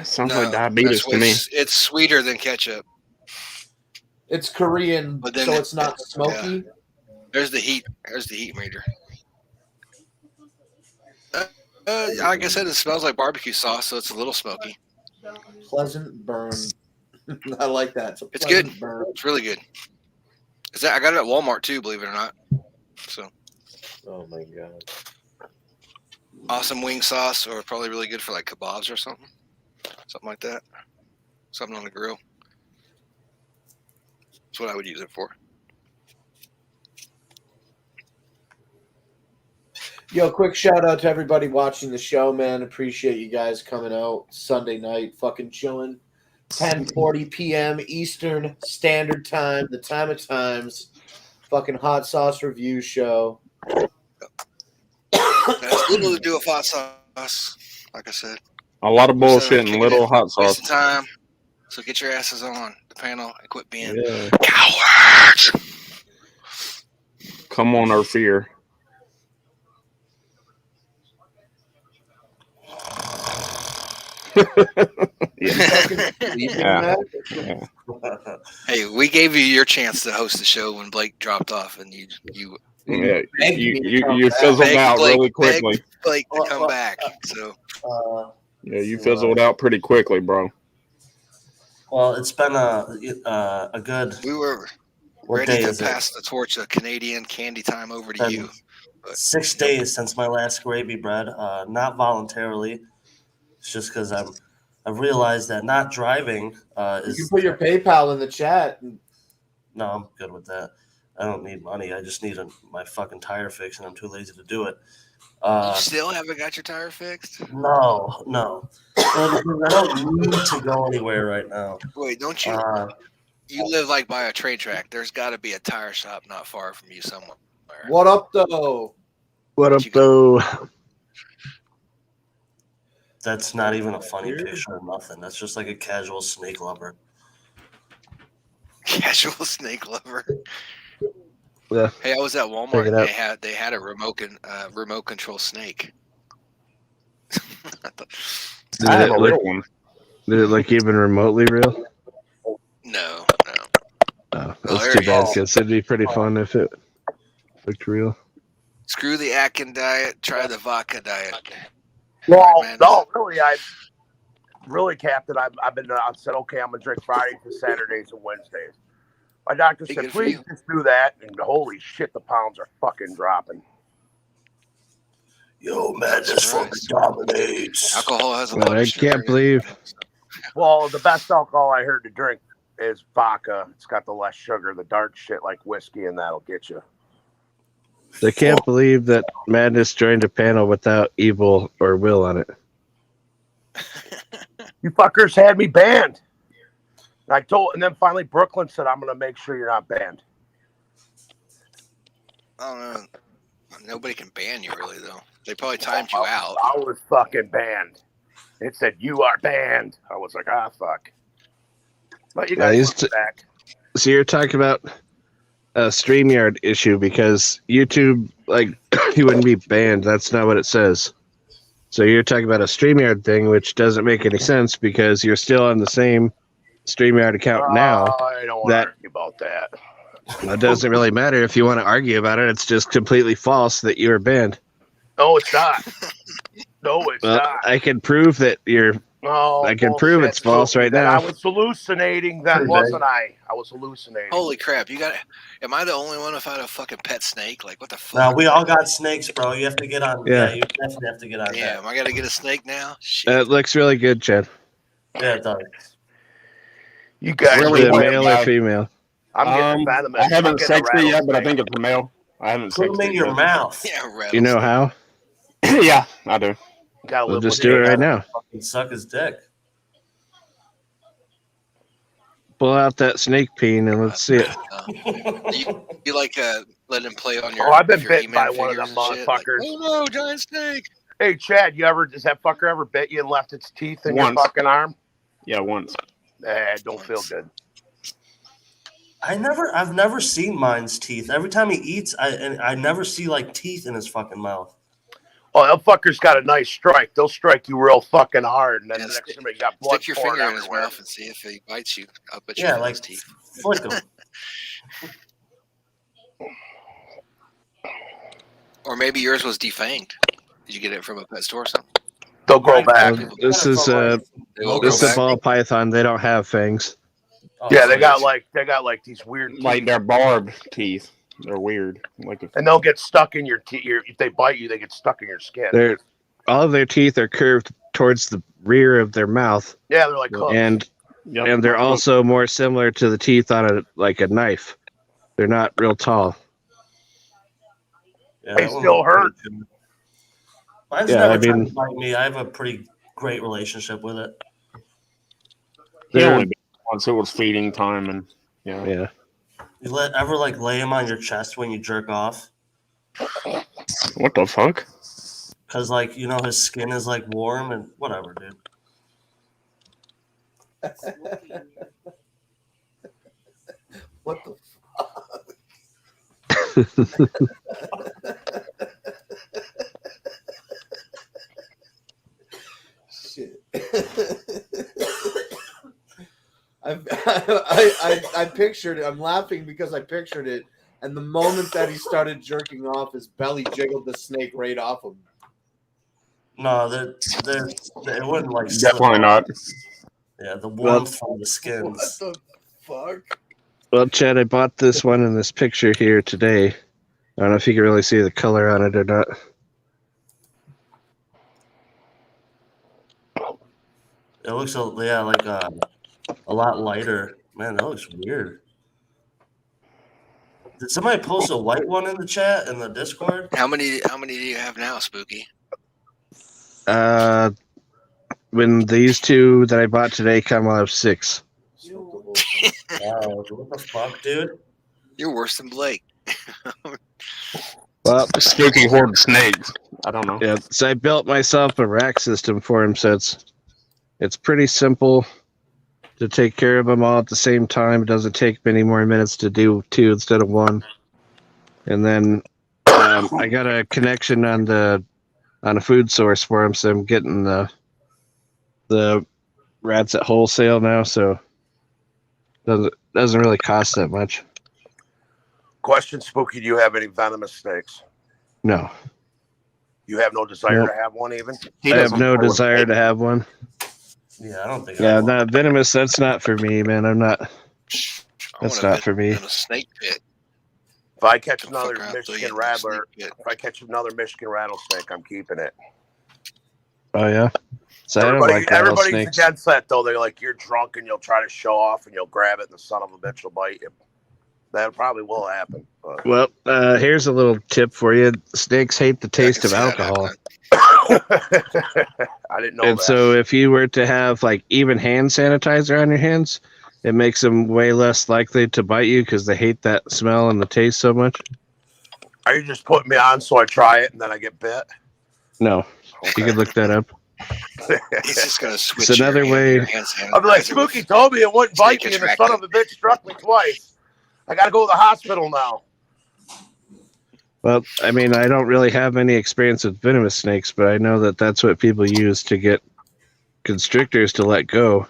Sounds No, like diabetes that's to me. It's sweeter than ketchup. It's Korean, But then so it's not smoky. There's the heat. There's the heat meter. Like I said, it smells like barbecue sauce, so it's a little smoky. Pleasant burn. I like that. It's pleasant good. Burn. It's really good. I got it at Walmart too, believe it or not. So Oh my god. awesome wing sauce, or probably really good for like kebabs or something like that. Something on the grill. That's what I would use it for. Yo, quick shout out to everybody watching the show, man. Appreciate you guys coming out Sunday night, fucking chilling. 10:40 p.m. Eastern Standard Time, the time of times. Fucking hot sauce review show. It's little to do with hot sauce, like I said. A lot of bullshit and Kick it little in, hot waste sauce. of time. So get your asses on the panel and quit being Yeah. cowards. Come on, our fear. Yeah. Hey, we gave you your chance to host the show when Blake dropped off, and you Yeah, Begged me to come you back. fizzled Begged out Blake- really quickly. begged Blake to come back. So Yeah, you fizzled out pretty quickly, bro. Well, it's been a good. we were What ready day to is it? pass the torch of Canadian candy time over to Been you. 6 days since my last gravy bread. Not voluntarily. It's just because I've realized that not driving You can is. put your PayPal in the chat. No, I'm good with that. I don't need money. I just need my fucking tire fixed, and I'm too lazy to do it. You still haven't got your tire fixed? No. Well, because I don't need to go anywhere right now. Wait, don't you? You live like by a train track. There's got to be a tire shop not far from you somewhere. What up, though? What up, though? That's not even a funny picture or nothing. That's just like a casual snake lover. Casual snake lover. Yeah. Hey, I was at Check Walmart. it And out. they had a remote control snake. Did I have it a look, real one. did it look even remotely real? No. Oh, Oh, that's there too he bad is. because it'd be pretty fun if it looked real. Screw the Atkins diet. Try the vodka diet. Well, man. no, really, Captain. I said, okay, I'm gonna drink Fridays and Saturdays and Wednesdays. My doctor Hey, said, good for please you. just do that. And holy shit, the pounds are fucking dropping. Yo, madness fucking dominates. Alcohol has a Well, lot I of sugar can't in it. believe. Well, the best alcohol I heard to drink is vodka. It's got the less sugar. The dark shit like whiskey and that'll get you. They can't believe that Madness joined a panel without Evil or Will on it. You fuckers had me banned. And then finally Brooklyn said, I'm going to make sure you're not banned. I don't know. Nobody can ban you, really, though. They probably timed you out. I was fucking banned. It said, you are banned. I was like, fuck. But you guys back. So you're talking about a StreamYard issue because YouTube, like, he wouldn't be banned. That's not what it says. So you're talking about a StreamYard thing, which doesn't make any sense because you're still on the same StreamYard account now. I don't want to argue about that. It doesn't really matter if you want to argue about it. It's just completely false that you're banned. No, it's not. No, it's not. I can prove that you're. Oh, I can prove it's false right now. I was hallucinating then, wasn't I? I was hallucinating. Holy crap! Am I the only one if I had a fucking pet snake? Like, what the fuck? No, we all got snakes, bro. You have to get on. Yeah. You definitely have to get on. Damn, I got to get a snake now. Shit. It looks really good, Chad. Yeah, it does. You guys really male or female? I'm getting venomous. I haven't sexed it yet, but I think it's a male. I haven't Put sexed them in it your yet. mouth. Yeah, You know how? Yeah, I do. We'll just do it right now. Fucking suck his dick. Pull out that snake peen and let's see it. You like let him play on your? Oh, I've been your bit by He-Man one of them figures and shit? Like, motherfuckers. oh no, giant snake! Hey, Chad, has that fucker ever bit you and left its teeth in Once. your fucking arm? Yeah, once. Don't feel good. I've never seen mine's teeth. Every time he eats, I never see like teeth in his fucking mouth. Oh, that fucker's got a nice strike. They'll strike you real fucking hard, and then the next time you got blood. Stick your finger in his mouth and see if he bites you. I'll bet you like his teeth. Flick him. Or maybe yours was defanged. Did you get it from a pet store or something? They'll grow back. This is a ball python. They don't have fangs. Oh, Yeah, they got like these weird teeth. Like they're barbed teeth. They're weird. And they'll get stuck in your teeth. If they bite you, they get stuck in your skin. All of their teeth are curved towards the rear of their mouth. Yeah, they're like hooks. And they're also more similar to the teeth on a knife. They're not real tall. Yeah, they still hurt. Mine's never tried to bite me. I have a pretty great relationship with it. He only bit once. It was feeding time, and yeah. You ever like lay him on your chest when you jerk off? What the fuck? Because like his skin is like warm and whatever, dude. What the shit. I pictured it. I'm laughing because I pictured it. And the moment that he started jerking off, his belly jiggled the snake right off him. No, it wouldn't like. Definitely not. Yeah, the warmth from the skins. What the fuck? Well, Chad, I bought this one in this picture here today. I don't know if you can really see the color on it or not. It looks like a lot lighter. Man, that looks weird. Did somebody post a white one in the chat in the Discord? How many do you have now, Spooky? When these two that I bought today come, I'll have 6. Wow, what the fuck, dude? You're worse than Blake. Well, Spooky horde snakes. I don't know. Yeah, so I built myself a rack system for him, so it's pretty simple to take care of them all at the same time. It doesn't take many more minutes to do 2 instead of 1. And then I got a connection on a food source for him, so I'm getting the rats at wholesale now, so doesn't really cost that much. Question, Spooky, do you have any venomous snakes? No. You have no desire Nope. to have one even? I have no desire to have one. Yeah, I don't think. Yeah, not venomous. That's not for me, man. I'm not. That's not for me. In a snake pit. If I catch Don't another fuck around till you Michigan get rattler, snake pit. if I catch another Michigan rattlesnake, I'm keeping it. Oh yeah. So I don't like Everybody's rattlesnakes. against that though. They're like, you're drunk and you'll try to show off and you'll grab it and the son of a bitch will bite you. That probably will happen. But. Well, here's a little tip for you. Snakes hate the taste of alcohol. I didn't know And that. so if you were to have like even hand sanitizer on your hands, it makes them way less likely to bite you because they hate that smell and the taste so much. Are you just putting me on so I try it and then I get bit? No, you could look that up. He's just gonna switch. It's another way. I'll be like, Spooky told me it wouldn't bite me, and the son of a bitch struck me twice. I gotta go to the hospital now. Well, I mean, I don't really have any experience with venomous snakes, but I know that that's what people use to get constrictors to let go.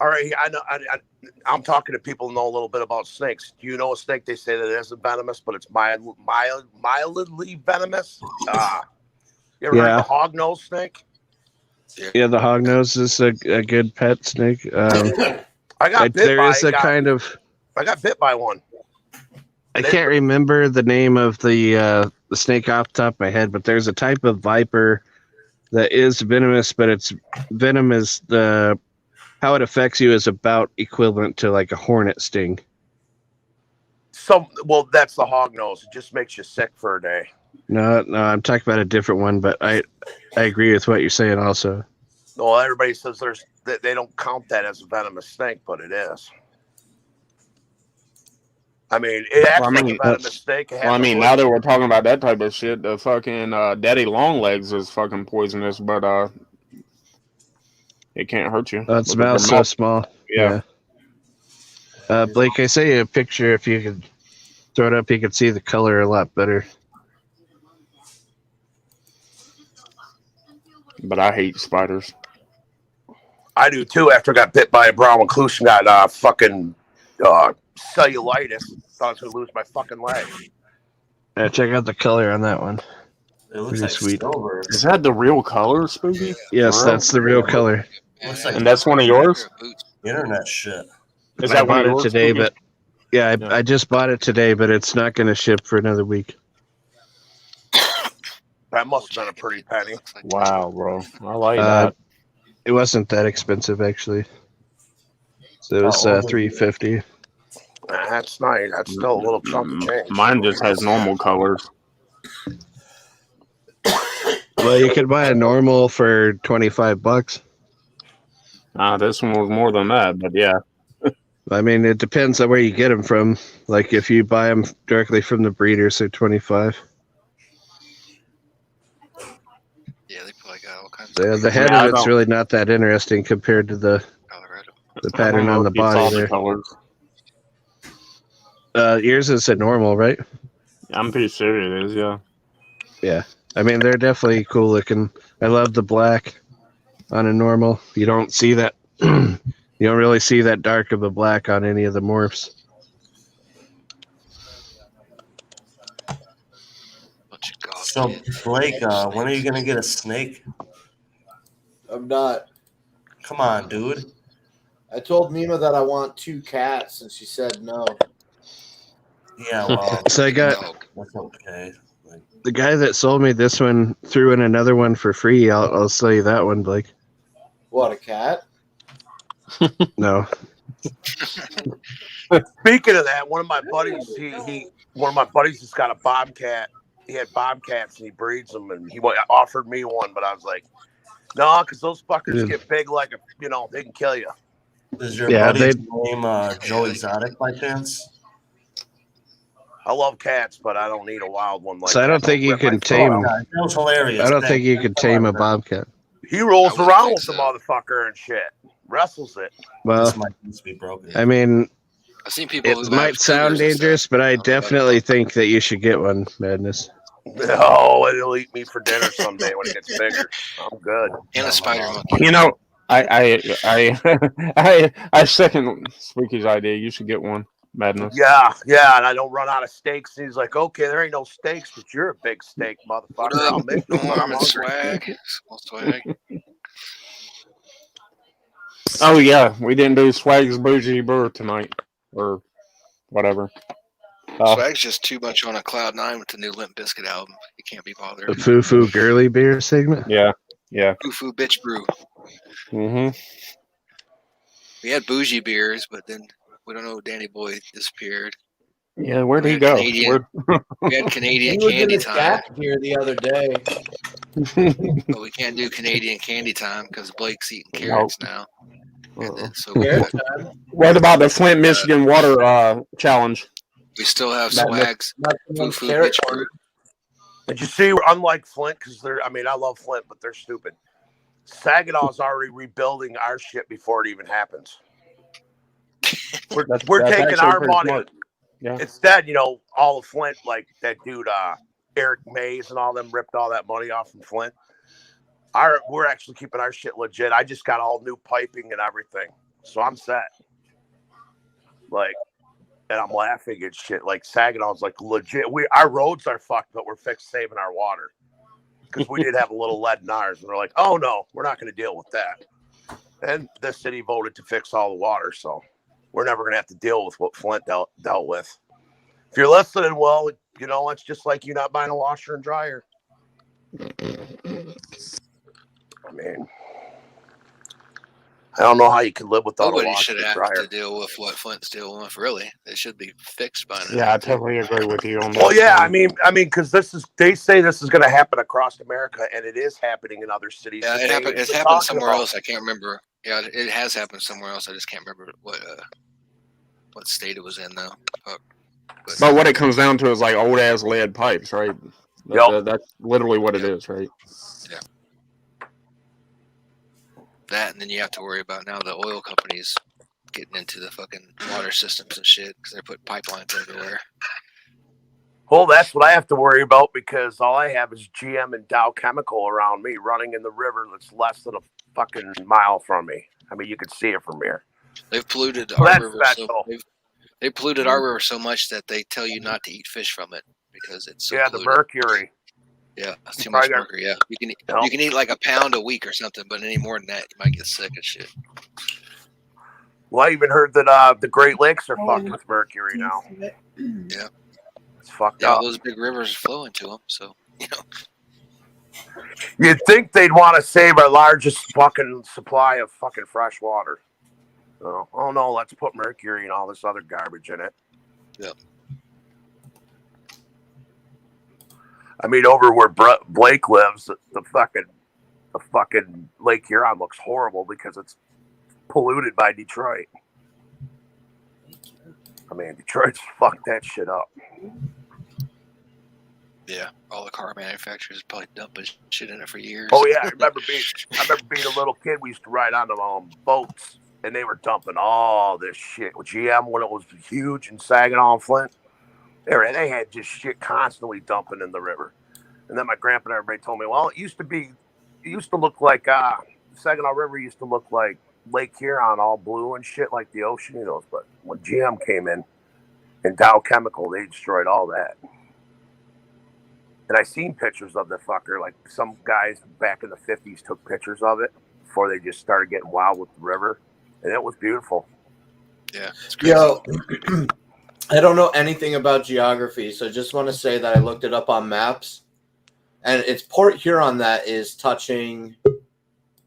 All right, I know. I'm talking to people who know a little bit about snakes. Do you know a snake? They say that it isn't venomous, but it's mildly venomous. You ever heard of the hognose snake? Yeah, the hognose is a good pet snake. I got bit by I got bit by one. I can't remember the name of the snake off the top of my head, but there's a type of viper that is venomous, but its venom is how it affects you is about equivalent to like a hornet sting. Well, that's the hognose. It just makes you sick for a day. No, I'm talking about a different one, but I agree with what you're saying also. Well, everybody says they don't count that as a venomous snake, but it is. I mean, it acts like a venomous snake. Now that we're talking about that type of shit, the fucking daddy long legs is fucking poisonous, but it can't hurt you. Its mouth's so small. Yeah. Blake, I sent you a picture. If you could throw it up, you could see the color a lot better. But I hate spiders. I do too. After I got bit by a brown recluse and got fucking cellulitis, thought I was gonna lose my fucking leg. Yeah, check out the color on that one. It looks Pretty like sweet. silver. Is that the real color, Spooky? Yes, that's the real color. Looks like And that's one of yours? Internet shit. Is I that one bought of it yours, today, Spooky? but yeah, I just bought it today, but it's not going to ship for another week. That must have been a pretty penny. Wow, bro. I like that. It wasn't that expensive actually. So it was $350. That's nice. That's still a little chunk of change. Mine just has normal colors. Well, you could buy a normal for $25. This one was more than that, but yeah. I mean, it depends on where you get them from. Like if you buy them directly from the breeders, they're $25. Yeah, they put like all kinds of the head of it's really not that interesting compared to the pattern on the body there. Yours is a normal, right? I'm pretty sure it is, yeah. Yeah. I mean, they're definitely cool looking. I love the black on a normal. You don't see that. You don't really see that dark of a black on any of the morphs. So, Blake, when are you going to get a snake? I'm not. Come on, dude. I told Mima that I want 2 cats, and she said no. Yeah, well. So I got that's okay. the guy that sold me this one threw in another one for free. I'll sell you that one, Blake. What, a cat? No. Speaking of that, one of my buddies, one of my buddies has got a bobcat. He had bobcats and he breeds them, and he offered me one, but I was like, no, because those fuckers get big like they can kill you. Is your buddy's name Joe Exotic by chance? I love cats, but I don't need a wild one like So I don't think you can tame. That was hilarious. I don't think you can tame a bobcat. He rolls around with the motherfucker and shit, wrestles it. Well, this might be broken. I mean, I've seen people. It might sound dangerous, but I definitely think that you should get one, Madness. No, it'll eat me for dinner someday when it gets bigger. I'm good. And a spider monkey. You know, I second Spooky's idea. You should get one, Madness. Yeah, and I don't run out of steaks. And he's like, okay, there ain't no steaks, but you're a big steak, motherfucker. I'll make them when I'm hungry. Swag. Oh yeah, we didn't do Swag's Bougie Burr tonight, or whatever. Swag's just too much on a cloud 9 with the new Limp Bizkit album. You can't be bothered. The Foo Girly Beer segment? Yeah. Foo Bitch Brew. Mm-hmm. We had bougie beers, but then We don't know. Danny Boy disappeared. Yeah, where'd We he had go? Canadian- We had Canadian He was in Candy his Time, gap here the other day. but we can't do Canadian Candy Time because Blake's eating Nope. carrots now. And then, so Carrot time. What about the Flint, Michigan water challenge? we still have That- Swags, Nothing on Foo carrot Bitch corner. Group. Did you see? Unlike Flint, because I mean, I love Flint, but they're stupid. Saginaw's already rebuilding our shit before it even happens. We're That's taking actually our pretty money. smart. Yeah. Instead, all of Flint, like that dude Eric Mays and all them ripped all that money off from Flint. We're actually keeping our shit legit. I just got all new piping and everything, so I'm set. Like, and I'm laughing at shit. Like Saginaw's like legit. Our roads are fucked, but we're saving our water because we did have a little lead in ours, and they're like, oh no, we're not going to deal with that. And the city voted to fix all the water, so we're never going to have to deal with what Flint dealt with. If you're listening, well, it's just like you not buying a washer and dryer. I mean, I don't know how you can live without a Nobody washer should and have dryer. to deal with what Flint's dealing with. Really, it should be fixed by now. Yeah, I totally agree with you on that. Well, yeah, I mean, because they say this is going to happen across America, and it is happening in other cities. Yeah, it's happened somewhere else. I can't remember. Yeah, it has happened somewhere else. I just can't remember what state it was in though. But what it comes down to is like old ass lead pipes, right? That's literally what it is, right? Yeah. That, and then you have to worry about now the oil companies getting into the fucking water systems and shit because they're putting pipelines everywhere. Well, that's what I have to worry about because all I have is GM and Dow Chemical around me running in the river that's less than a fucking mile from me. I mean, you can see it from here. They've polluted Well, our that's river special. they polluted our river so much that they tell you not to eat fish from it because it's so Yeah, polluted. the mercury. Yeah, that's too Probably much got- mercury. Yeah, you can eat like a pound a week or something, but any more than that, you might get sick and shit. Well, I even heard that the Great Lakes are fucked with mercury now. Yeah, it's fucked yeah. up. All those big rivers are flowing to them, so You'd think they'd want to save our largest fucking supply of fucking fresh water. So, oh no, let's put mercury and all this other garbage in it. Yeah. I mean, over where Blake lives, the fucking Lake Huron looks horrible because it's polluted by Detroit. I mean, Detroit's fucked that shit up. yeah. All the car manufacturers probably dumping shit in it for years. Oh yeah, I remember being a little kid. We used to ride on the boats, and they were dumping all this shit. With GM when it was huge in Saginaw and Flint, they had just shit constantly dumping in the river. And then my grandpa and everybody told me, well, it used to look like Saginaw River used to look like Lake Huron, all blue and shit like the ocean, But when GM came in and Dow Chemical, they destroyed all that. And I seen pictures of the fucker. Like some guys back in the 50s took pictures of it before they just started getting wild with the river, and it was beautiful. Yeah, it's crazy. Yo, I don't know anything about geography, so just want to say that I looked it up on maps, and it's Port Huron that is touching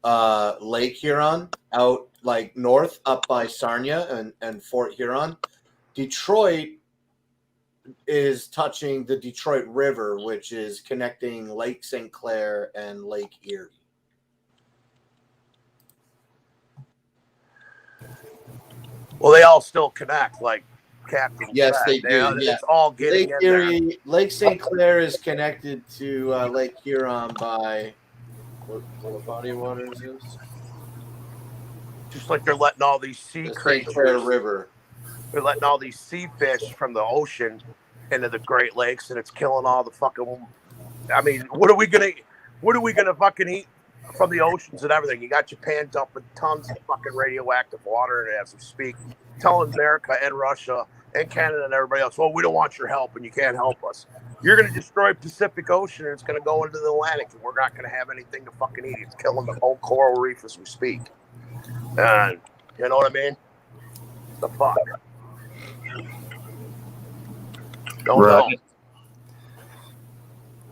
Lake Huron out like north up by Sarnia and Fort Huron. Detroit is touching the Detroit River, which is connecting Lake St. Clair and Lake Erie. Well, they all still connect, like Captain. Yes, said. they do. Yeah. It's all getting Lake in there. Erie, Lake St. Clair is connected to Lake Huron by what body of water is this? Just like they're letting all these sea The St. creatures, Clair River. they're letting all these sea fish from the ocean into the Great Lakes, and it's killing all the fucking. I mean, what are we gonna fucking eat from the oceans and everything? You got Japan dumping tons of fucking radioactive water in it as we speak, telling America and Russia and Canada and everybody else, well, we don't want your help and you can't help us. You're going to destroy Pacific Ocean and it's going to go into the Atlantic and we're not going to have anything to fucking eat. It's killing the whole coral reef as we speak. And you know what I mean? The fuck? Don't know.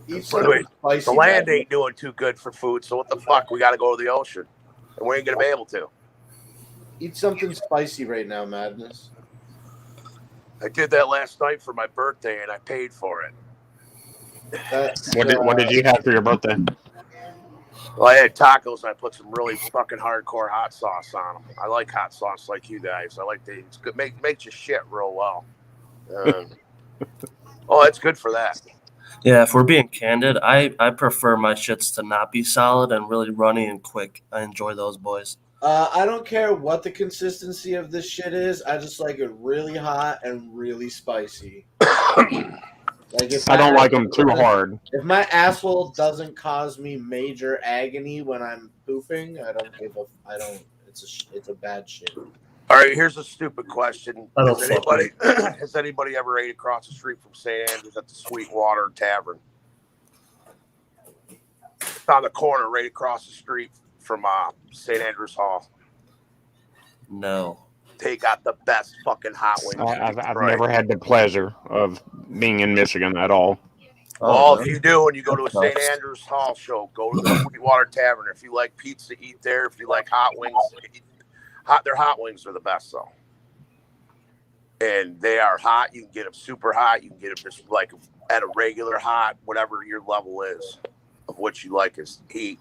Anyway, the land ain't doing too good for food, so what the fuck? We got to go to the ocean, and we ain't gonna be able to. Eat something spicy right now, Madness. I did that last night for my birthday, and I paid for it. What did you have for your birthday? Well, I had tacos, and I put some really fucking hardcore hot sauce on them. I like hot sauce like you guys. I like it's good. Makes you shit real well. Oh, it's good for that. Yeah, if we're being candid, I prefer my shits to not be solid and really runny and quick. I enjoy those boys. I don't care what the consistency of this shit is. I just like it really hot and really spicy. Like if I don't like them too hard. If my asshole doesn't cause me major agony when I'm pooping, I don't give a. I don't. It's a bad shit. All right, here's a stupid question. I don't Has anybody ever ate across the street from St. Andrews at the Sweetwater Tavern? It's on the corner right across the street from St. Andrews Hall. No. They got the best fucking hot wings. I've never had the pleasure of being in Michigan at all. Well, if you do, and you go to a St. Andrews Hall show, go to the Sweetwater Tavern. If you like pizza, eat there. If you like hot wings, their hot wings are the best, though. And they are hot. You can get them super hot. You can get them just like at a regular hot, whatever your level is of what you like is heat.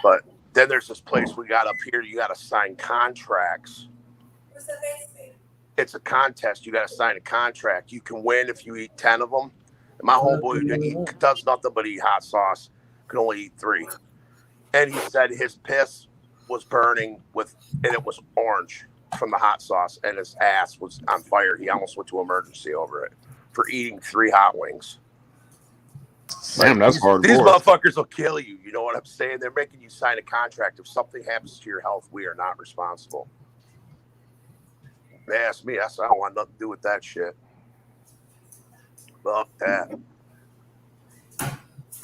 But then there's this place we got up here. You got to sign contracts. It's a contest. You got to sign a contract. You can win if you eat 10 of them. And my homeboy does nothing but eat hot sauce. Can only eat 3. And he said his piss was burning and it was orange from the hot sauce, and his ass was on fire. He almost went to emergency over it for eating 3 hot wings. Damn, that's hard. These motherfuckers will kill you. You know what I'm saying? They're making you sign a contract. If something happens to your health, we are not responsible. They asked me. I said, I don't want nothing to do with that shit. Fuck that.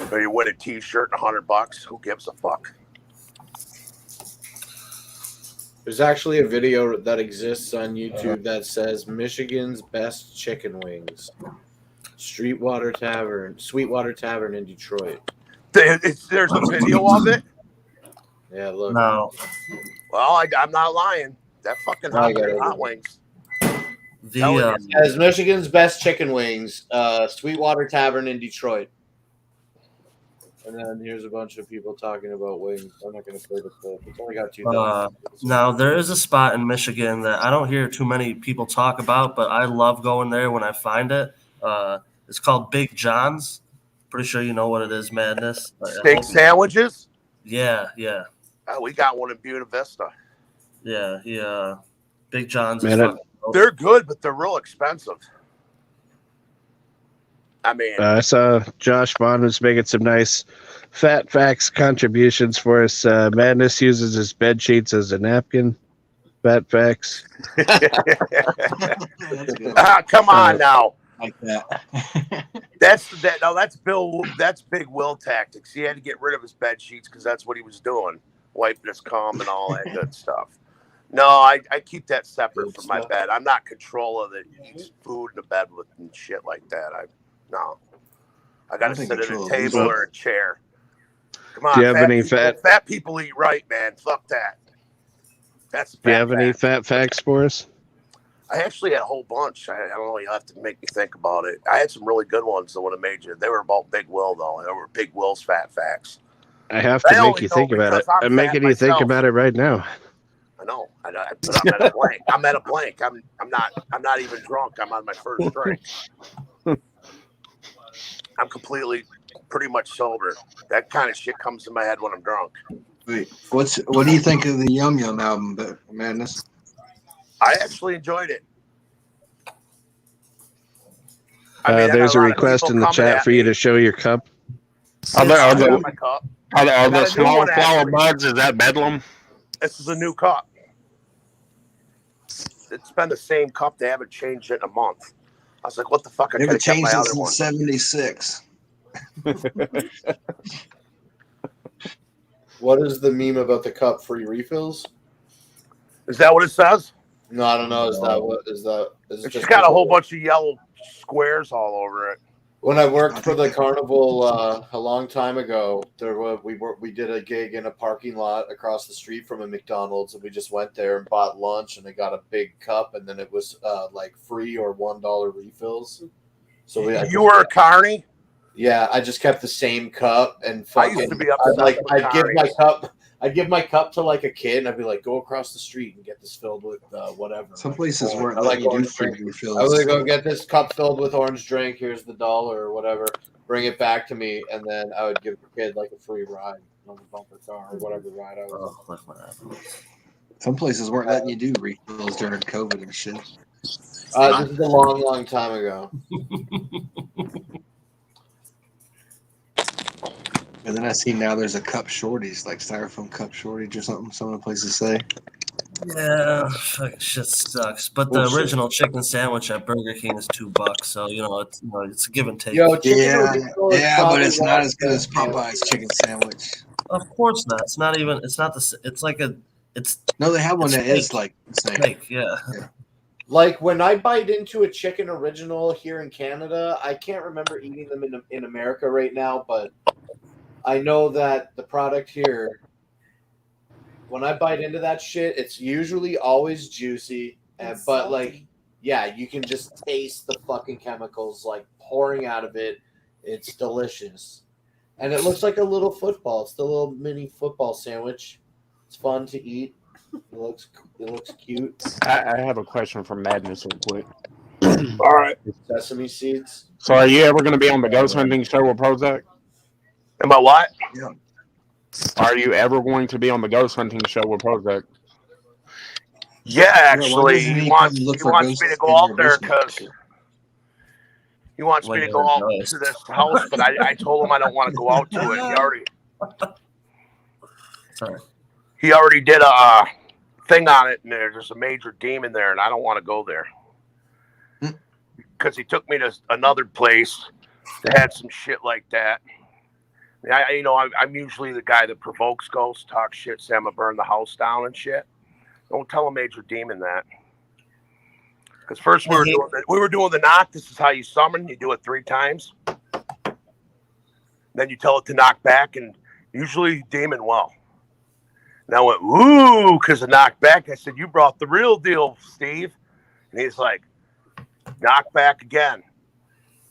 So you win a T-shirt and $100. Who gives a fuck? There's actually a video that exists on YouTube that says Michigan's best chicken wings. Sweetwater Tavern in Detroit. There's a video of it? Yeah, look. No. Well, I'm not lying. That fucking hot wings. As Michigan's best chicken wings, Sweetwater Tavern in Detroit. And then here's a bunch of people talking about wings. I'm not going to play the clip. It's only got 2,000. Now, there is a spot in Michigan that I don't hear too many people talk about, but I love going there when I find it. It's called Big John's. Pretty sure you know what it is, Madness. Steak sandwiches? Yeah. Oh, we got one in Buena Vista. Yeah. Big John's. Man, they're good, but they're real expensive. I mean, I saw Josh Bond was making some nice fat facts contributions for us. Madness uses his bed sheets as a napkin. Fat facts. Come on now. Like that. That's Bill. That's Big Will tactics. He had to get rid of his bed sheets because that's what he was doing, wiping his cum and all that good stuff. No, I keep that separate from my bed. I'm not controller that eats food in the bed with and shit like that. No, I got to sit at a table or a chair. Come on, do you have any fat people eat right, man? Fuck that. That's. Do you have any fat facts for us? I actually had a whole bunch. I don't know. You'll have to make me think about it. I had some really good ones that would have made you. They were about Big Will, though. They were Big Will's fat facts. I have to make you think about it. I'm making you think about it right now. I know. I'm at a blank. I'm at a blank. I'm not even drunk. I'm on my first drink. I'm pretty much sober. That kind of shit comes to my head when I'm drunk. Wait, what do you think of the Yum Yum album, Madness? I actually enjoyed it. There's a request in the chat for you to show your cup. Are the small flower buds? Is that Bedlam? This is a new cup. It's been the same cup. They haven't changed it in a month. I was like, what the fuck? I Never changed it since since 76. What is the meme about the cup free refills? Is that what it says? No, I don't know. Is that what is that? Is it it's just got a whole bunch of yellow squares all over it. When I worked for the carnival a long time ago, we did a gig in a parking lot across the street from a McDonald's, and we just went there and bought lunch, and I got a big cup, and then it was like free or $1 refills. So you were a carny? Yeah, I just kept the same cup and I fucking. used to be upset with I'd give my cup to like a kid, and I'd be like, "Go across the street and get this filled with whatever." Some like, places orange- weren't I letting like you do orange free drink. refills. I would go get this cup filled with orange drink. Here's the $1 or whatever. Bring it back to me, and then I would give the kid like a free ride on the bumper car or whatever ride I was. Some places weren't letting you do refills during COVID and shit. This is a long, long time ago. And then I see now there's a cup shortage, like styrofoam cup shortage or something. Some of the places say. Yeah, fucking shit sucks. But the original chicken sandwich at Burger King is $2, so it's a give and take. Yo, Yeah, but it's not as good as Popeye's chicken sandwich. Of course not. It's not even. It's not the. It's like a. It's no. They have one that fake. is like the same. Fake, yeah. Like when I bite into a chicken original here in Canada, I can't remember eating them in America right now, but I know that the product here, when I bite into that shit, it's usually always juicy, but like, yeah, you can just taste the fucking chemicals like pouring out of it. It's delicious, and it looks like a little football. It's the little mini football sandwich. It's fun to eat. It looks cute. I have a question for Madness real quick. All right, sesame seeds. So, are you ever going to be on the ghost hunting show with Prozac? Am I what? Yeah. Are you ever going to be on the ghost hunting show with Prozac? Yeah, actually, doesn't he he wants come look me for to ghosts go in out your there basement? because he wants me to go out to this house, but I told him I don't want to go out to it. He already did a thing on it, and there's a major demon there, and I don't want to go there because he took me to another place that had some shit like that. I'm usually the guy that provokes ghosts, talk shit, say I'm gonna burn the house down and shit. Don't tell a major demon that. Because first we were doing the knock. This is how you summon. You do it 3 times. Then you tell it to knock back, and usually demon well. And I went, ooh, because of knock back. I said, you brought the real deal, Steve. And he's like, knock back again.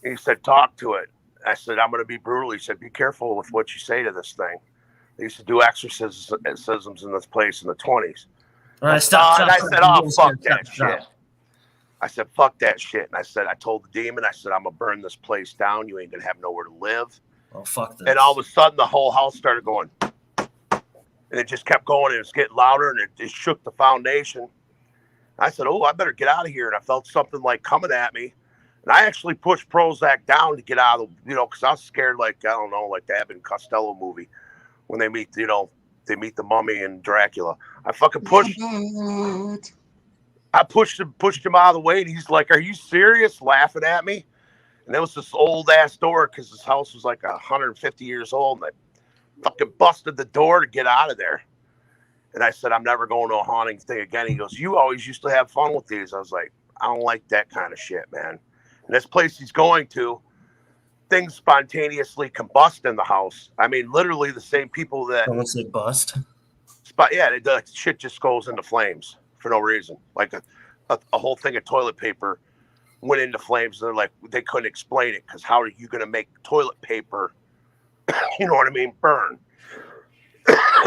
And he said, talk to it. I said, I'm going to be brutal. He said, be careful with what you say to this thing. They used to do exorcisms in this place in the 20s. All right, stop. And I said, oh, fuck that shit. I said, fuck that shit. And I said, I told the demon, I said, I'm going to burn this place down. You ain't going to have nowhere to live. Oh, fuck this. And all of a sudden, the whole house started going. And it just kept going. And it was getting louder, and it shook the foundation. I said, oh, I better get out of here. And I felt something like coming at me. And I actually pushed Prozac down to get out of the, because I was scared, like, I don't know, like the Abbott and Costello movie when they meet, they meet the mummy and Dracula. I fucking pushed. I pushed him out of the way, and he's like, are you serious? Laughing at me. And there was this old ass door because this house was like 150 years old. And I fucking busted the door to get out of there. And I said, I'm never going to a haunting thing again. He goes, you always used to have fun with these. I was like, I don't like that kind of shit, man. And this place he's going to, things spontaneously combust in the house. I mean, literally the same people that. Someone say bust? Yeah, the shit just goes into flames for no reason. Like a whole thing of toilet paper went into flames. And they're like, they couldn't explain it because how are you going to make toilet paper, you know what I mean, burn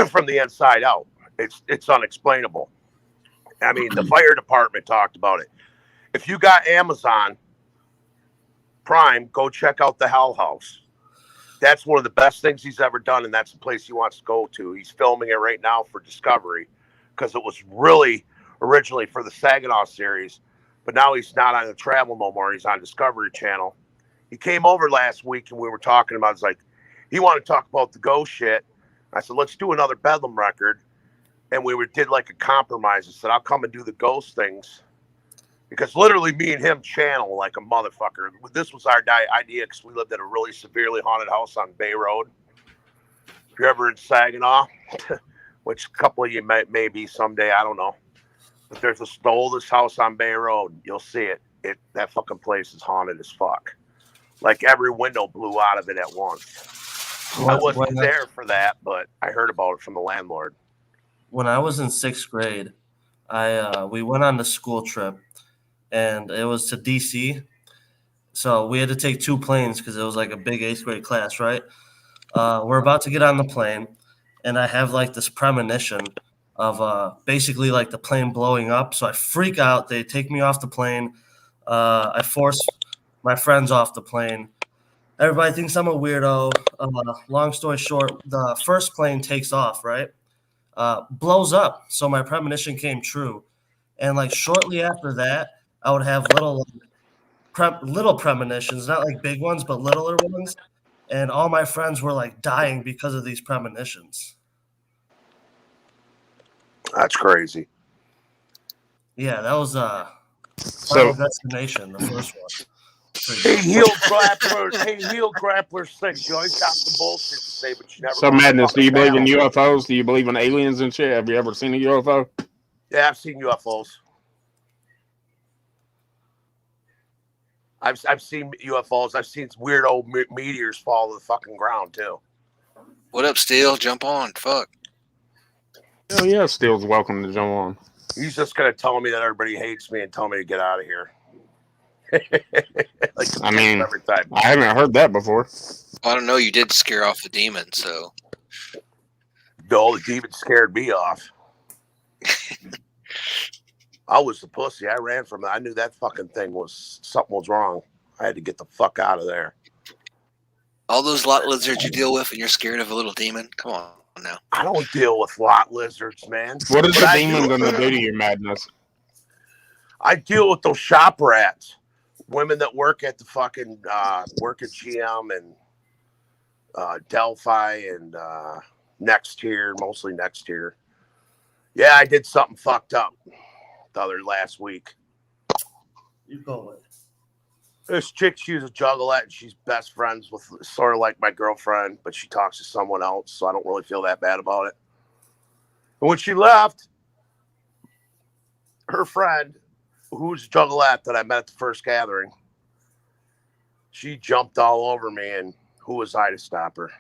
from the inside out? It's unexplainable. I mean, the fire department talked about it. If you got Amazon Prime, go check out the Hell House. That's one of the best things he's ever done, and that's the place he wants to go to. He's filming it right now for Discovery because it was really originally for the Saginaw series, but now he's not on the travel no more. He's on Discovery Channel. He came over last week, and we were talking about, it's like, he wanted to talk about the ghost shit. I said, let's do another Bedlam record. And we did like a compromise. I said, I'll come and do the ghost things. Because literally me and him channel like a motherfucker. This was our idea because we lived in a really severely haunted house on Bay Road. If you're ever in Saginaw, which a couple of you may be someday, I don't know. But there's the oldest house on Bay Road. You'll see it. That fucking place is haunted as fuck. Like every window blew out of it at once. I wasn't there for that, but I heard about it from the landlord. When I was in 6th grade, we went on the school trip, and it was to DC. So we had to take 2 planes because it was like a big 8th grade class, right? We're about to get on the plane, and I have like this premonition of basically like the plane blowing up. So I freak out. They take me off the plane. I force my friends off the plane. Everybody thinks I'm a weirdo. Long story short, the first plane takes off, right? Blows up. So my premonition came true. And like shortly after that, I would have little premonitions, not like big ones, but littler ones. And all my friends were like dying because of these premonitions. That's crazy. Yeah, that was So Final Destination, the first one. Hey, heel grappler 6. You always got some bullshit to say, but you never. So Madness, do you believe in UFOs? Do you believe in aliens and shit? Have you ever seen a UFO? Yeah, I've seen UFOs. I've seen UFOs. I've seen weird old meteors fall to the fucking ground too. What up, Steel? Jump on. Fuck. Oh yeah, Steel's welcome to jump on. He's just gonna tell me that everybody hates me and tell me to get out of here. Like I mean, every time. I haven't heard that before. Well, I don't know. You did scare off the demon, so. No, the demon scared me off. I was the pussy. I ran from it. I knew that fucking thing something was wrong. I had to get the fuck out of there. All those lot lizards you deal with and you're scared of a little demon? Come on now. I don't deal with lot lizards, man. What is the demon going to do to your Madness? I deal with those shop rats. Women that work at the fucking, work at GM and Delphi and Next Tier, mostly Next Tier. Yeah, I did something fucked up last week. You go with this chick. She's a juggalette, and she's best friends with sort of like my girlfriend, but she talks to someone else, so I don't really feel that bad about it. And when she left, her friend, who's a juggalette that I met at the first gathering, she jumped all over me, and who was I to stop her?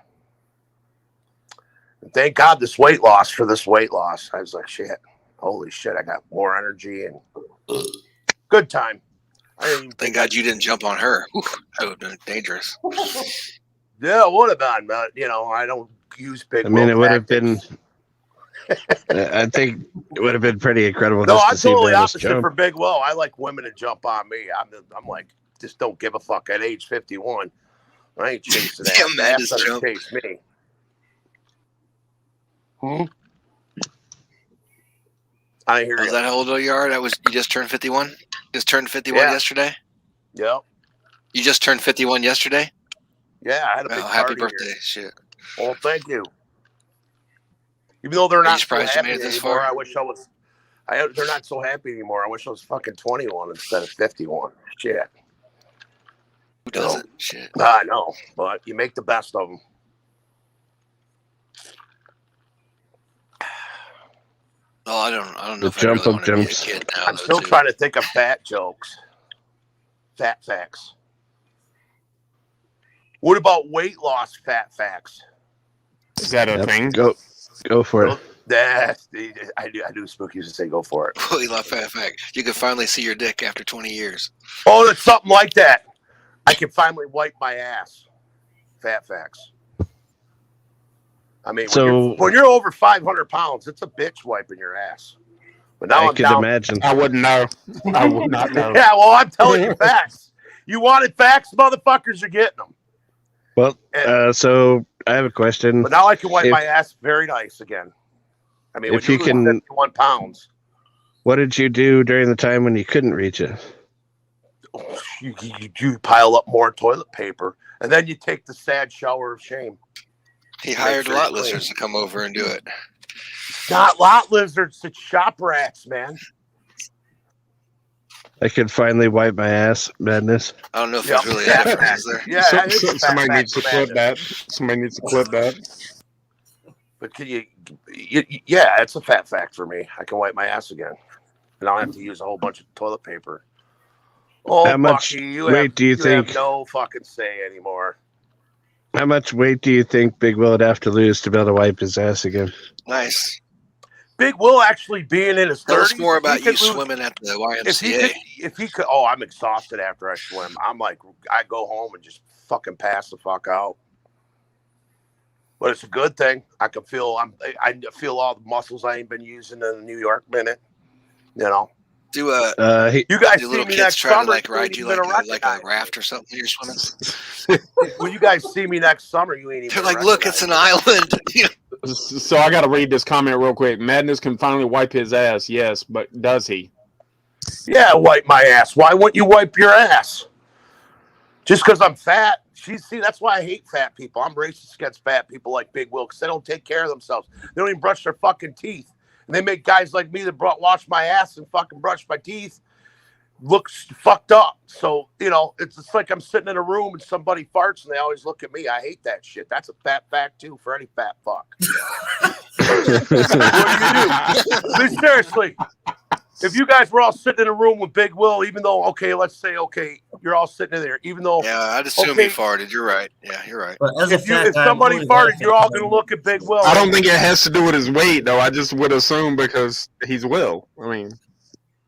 And thank God this weight loss. I was like, shit. Holy shit, I got more energy and good time. Thank God you didn't jump on her. Whew, that would have been dangerous. Yeah, it would have been, but I don't use big. I mean, it would have been. I think it would have been pretty incredible. No, just I'm to see totally Madness opposite jump. for Big Will. I like women to jump on me. I'm like, just don't give a fuck. At age 51, I ain't chasing that. Madness better chase me. I hear you. Was that how old you are? You just turned 51? Just turned 51 yesterday? Yep. You just turned 51 yesterday? Yeah, I had a big happy party birthday. here. Shit. Well, thank you. Even though they're not so surprised you happy made it this anymore, far? I wish I was. They're not so happy anymore. I wish I was fucking 21 instead of 51. Shit. Who doesn't? Shit. I know, but you make the best of them. Oh, I don't know The if I really jump of want to be a jumps. kid now. I'm still trying to think of fat jokes. Fat facts. What about weight loss fat facts? Is that a thing? Go for it. I do. Spooky used to say go for it. Weight loss fat fact. You can finally see your dick after 20 years. Oh, it's something like that. I can finally wipe my ass. Fat facts. I mean, when you're over 500 pounds, it's a bitch wiping your ass. But now I I'm could down. imagine. I wouldn't know. I would not know. Yeah, well, I'm telling you facts. You wanted facts, motherfuckers are getting them. Well, so I have a question. But now I can wipe my ass very nice again. I mean, if when you you can, 51 pounds. What did you do during the time when you couldn't reach it? You pile up more toilet paper, and then you take the sad shower of shame. He hired lot lizards to come over and do it. Not lot lizards, it's shop rats, man. I could finally wipe my ass, Madness. I don't know if there's really a difference, is there? Yeah, somebody needs to clip that. Somebody needs to clip that. But can you? Yeah, it's a fat fact for me. I can wipe my ass again, and I don't have to use a whole bunch of toilet paper. Oh, How much Bucky, you weight have, do you think? have no fucking say anymore. How much weight do you think Big Will would have to lose to be able to wipe his ass again? Nice. Big Will actually being in his 30s. Tell us more about you lose, swimming at the YMCA. If he could, oh, I'm exhausted after I swim. I'm like, I go home and just fucking pass the fuck out. But it's a good thing. I can feel, I feel all the muscles I ain't been using in the New York minute. You know. Do you guys do see little me kids next try summer? to like ride you like a raft or something? You're swimming. When you guys see me next summer, you ain't even. They're like, look, it's an island. So I got to read this comment real quick. Madness can finally wipe his ass. Yes, but does he? Yeah, wipe my ass. Why wouldn't you wipe your ass? Just because I'm fat? See, that's why I hate fat people. I'm racist against fat people like Big Will because they don't take care of themselves. They don't even brush their fucking teeth. And they make guys like me that wash my ass and fucking brush my teeth look fucked up. So, you know, it's like I'm sitting in a room and somebody farts and they always look at me. I hate that shit. That's a fat fact, too, for any fat fuck. What do you do? But seriously, if you guys were all sitting in a room with Big Will, even though, let's say, you're all sitting in there, even though. Yeah, I'd assume he farted. You're right. Yeah, you're right. If somebody farted, you're all going to look at Big Will. I don't think it has to do with his weight, though. I just would assume because he's Will. I mean,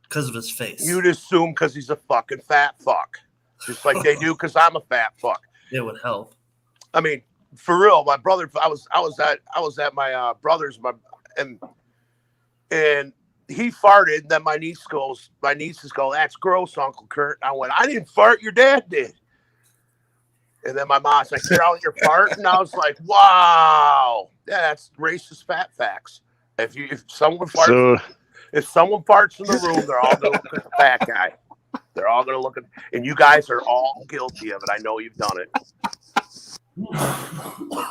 because of his face. You'd assume because he's a fucking fat fuck, just like they do because I'm a fat fuck. It would help. I mean, for real, my brother. I was at my brother's, and he farted. And then my nieces go, "That's gross, Uncle Kurt." And I went, "I didn't fart. Your dad did." And then my mom's like, "Carol, you're farting." And I was like, "Wow, yeah, that's racist fat facts." If someone farts. If someone farts in the room, they're all going to look at the fat guy. They're all going to look at, and you guys are all guilty of it. I know you've done it.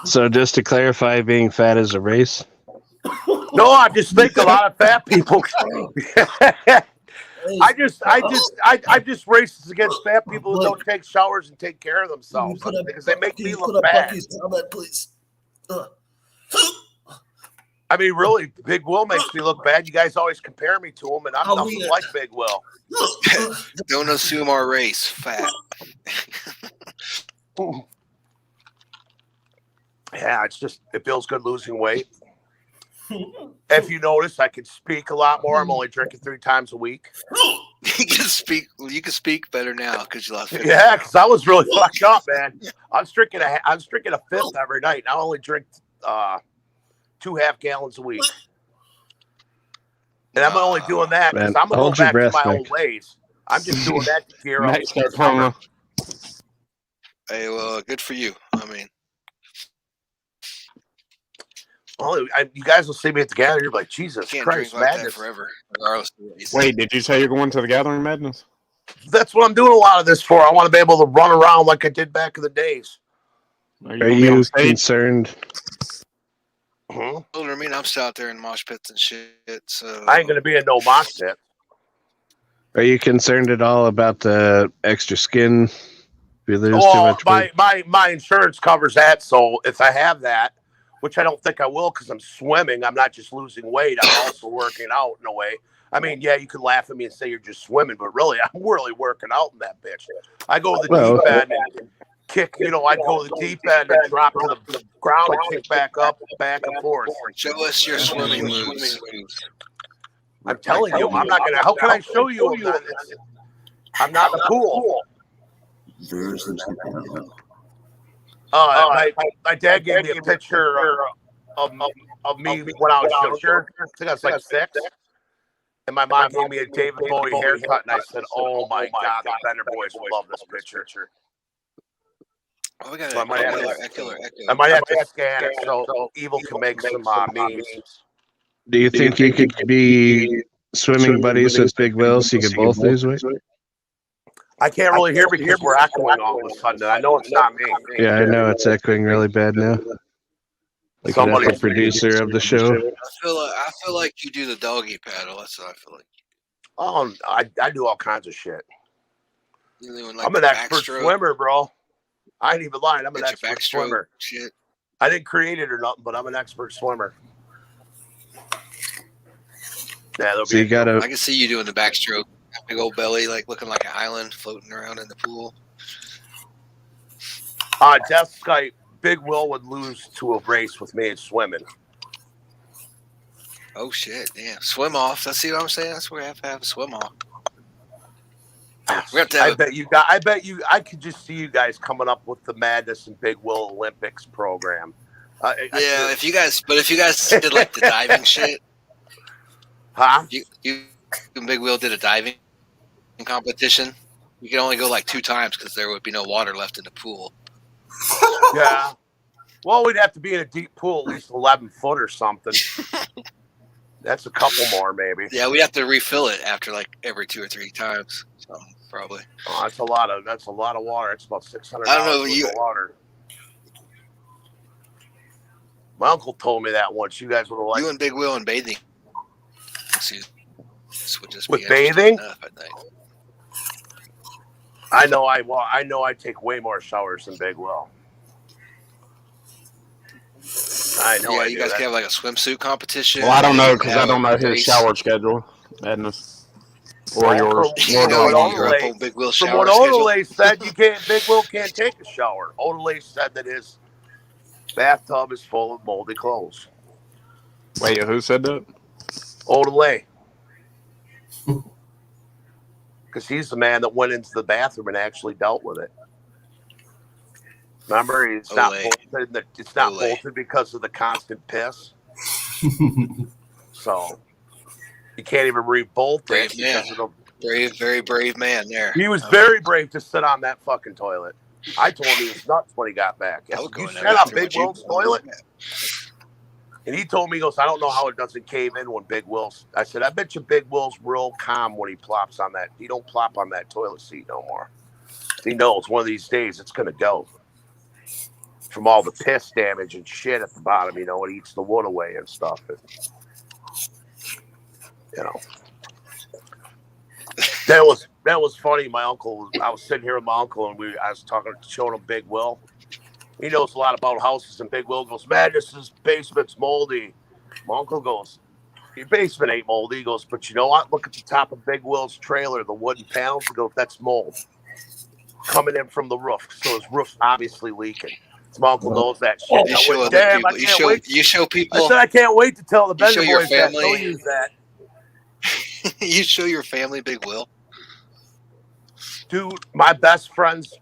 So just to clarify, being fat is a race? No, I just think a lot of fat people. I just racist against fat people who don't take showers and take care of themselves because they make me look bad. Please. I mean, really, Big Will makes me look bad. You guys always compare me to him, and I'm nothing like Big Will. Don't assume our race, fat. Yeah, it feels good losing weight. If you notice, I can speak a lot more. I'm only drinking 3 times a week. You can speak better now because you lost 50 Yeah, because I was really fucked up, man. I was drinking a fifth every night. And I only drink 2.5 gallons a week. And I'm only doing that because I'm going to go back to my old ways. I'm just doing that to gear up. Hey, well, good for you. I mean, well, you guys will see me at the gathering. You're like, Jesus Christ, like madness. that forever. Wait, did you say you're going to the Gathering, Madness? That's what I'm doing a lot of this for. I want to be able to run around like I did back in the days. Are you concerned? I mean, I'm still out there in mosh pits and shit, so I ain't gonna be in no mosh pit. Are you concerned at all about the extra skin? If you lose too much weight? My insurance covers that, so if I have that, which I don't think I will because I'm swimming, I'm not just losing weight, I'm also working out in a way. I mean, yeah, you can laugh at me and say you're just swimming, but really, I'm really working out in that bitch. I go to the deep end and kick, I go to the deep end and drop to the ground and kick back up, back and forth. Show us your swimming moves. I'm telling you, I'm not gonna. How can I show you? I'm not in the pool. My dad gave me a picture of me when I was younger. I think I was like 6. And my mom gave me a David Bowie haircut, and I said, "Oh my God, the Bender boys will love this picture." Oh, we got So I might have to scan it so Evil can make some memes. Do you think you could be swimming buddies with Big Will so you could both lose weight? I can't really hear because we're echoing all of a sudden. I know it's not me. Yeah, I know it's echoing really bad now. Like the producer of the show. I feel like you do the doggy paddle. That's what I feel like. Oh, I do all kinds of shit. Like I'm an expert swimmer, bro. I ain't even lying. I'm an expert swimmer. Shit. I didn't create it or nothing, but I'm an expert swimmer. Yeah, so you gotta. I can see you doing the backstroke. Big old belly, like looking like an island floating around in the pool. Death Skype, Big Will would lose to a race with me in swimming. Oh shit! Damn, swim off. That's see what I'm saying. That's where we have to have a swim off. We have to have I could just see you guys coming up with the Madness and Big Will Olympics program. if you guys did like the diving shit, huh? You and Big Will did a diving competition. You can only go like 2 times because there would be no water left in the pool. Yeah. Well, we'd have to be in a deep pool, at least 11 foot or something. That's a couple more, maybe. Yeah, we have to refill it after like every 2 or 3 times. So probably. Oh, that's a lot of water. It's about $600 I don't know, worth of water. My uncle told me that once. You guys would have liked you and Big Will and bathing. Would just with be bathing. Enough, I think. I know I take way more showers than Big Will. I know. Yeah, I you guys that. can have like a swimsuit competition. Well, I don't know because I don't know his shower schedule. Or yours. Big Will from shower what schedule. Odelay said, Big Will can't take a shower. Odelay said that his bathtub is full of moldy clothes. Wait, who said that? Odelay. Because he's the man that went into the bathroom and actually dealt with it. Remember, it's not bolted. It's not bolted because of the constant piss. So you can't even rebolt it. Very brave man there. He was very brave to sit on that fucking toilet. I told him he was nuts when he got back. I said, you sat on Big Will's toilet? And he told me, he goes, I don't know how it doesn't cave in when Big Will's. I said, I bet you Big Will's real calm when he plops on that. He don't plop on that toilet seat no more. He knows one of these days it's going to go. From all the piss damage and shit at the bottom, it eats the wood away and stuff. And, that was funny. My uncle, I was sitting here with my uncle, and I was showing him Big Will. He knows a lot about houses, and Big Will goes, man, this basement's moldy. My uncle goes, your basement ain't moldy. He goes, but you know what? Look at the top of Big Will's trailer, the wooden panels. He goes, that's mold coming in from the roof. So his roof's obviously leaking. My uncle knows that shit. You show people. I said I can't wait to tell the Bender boys that. Family. They'll use that. You show your family Big Will. Dude, my best friend's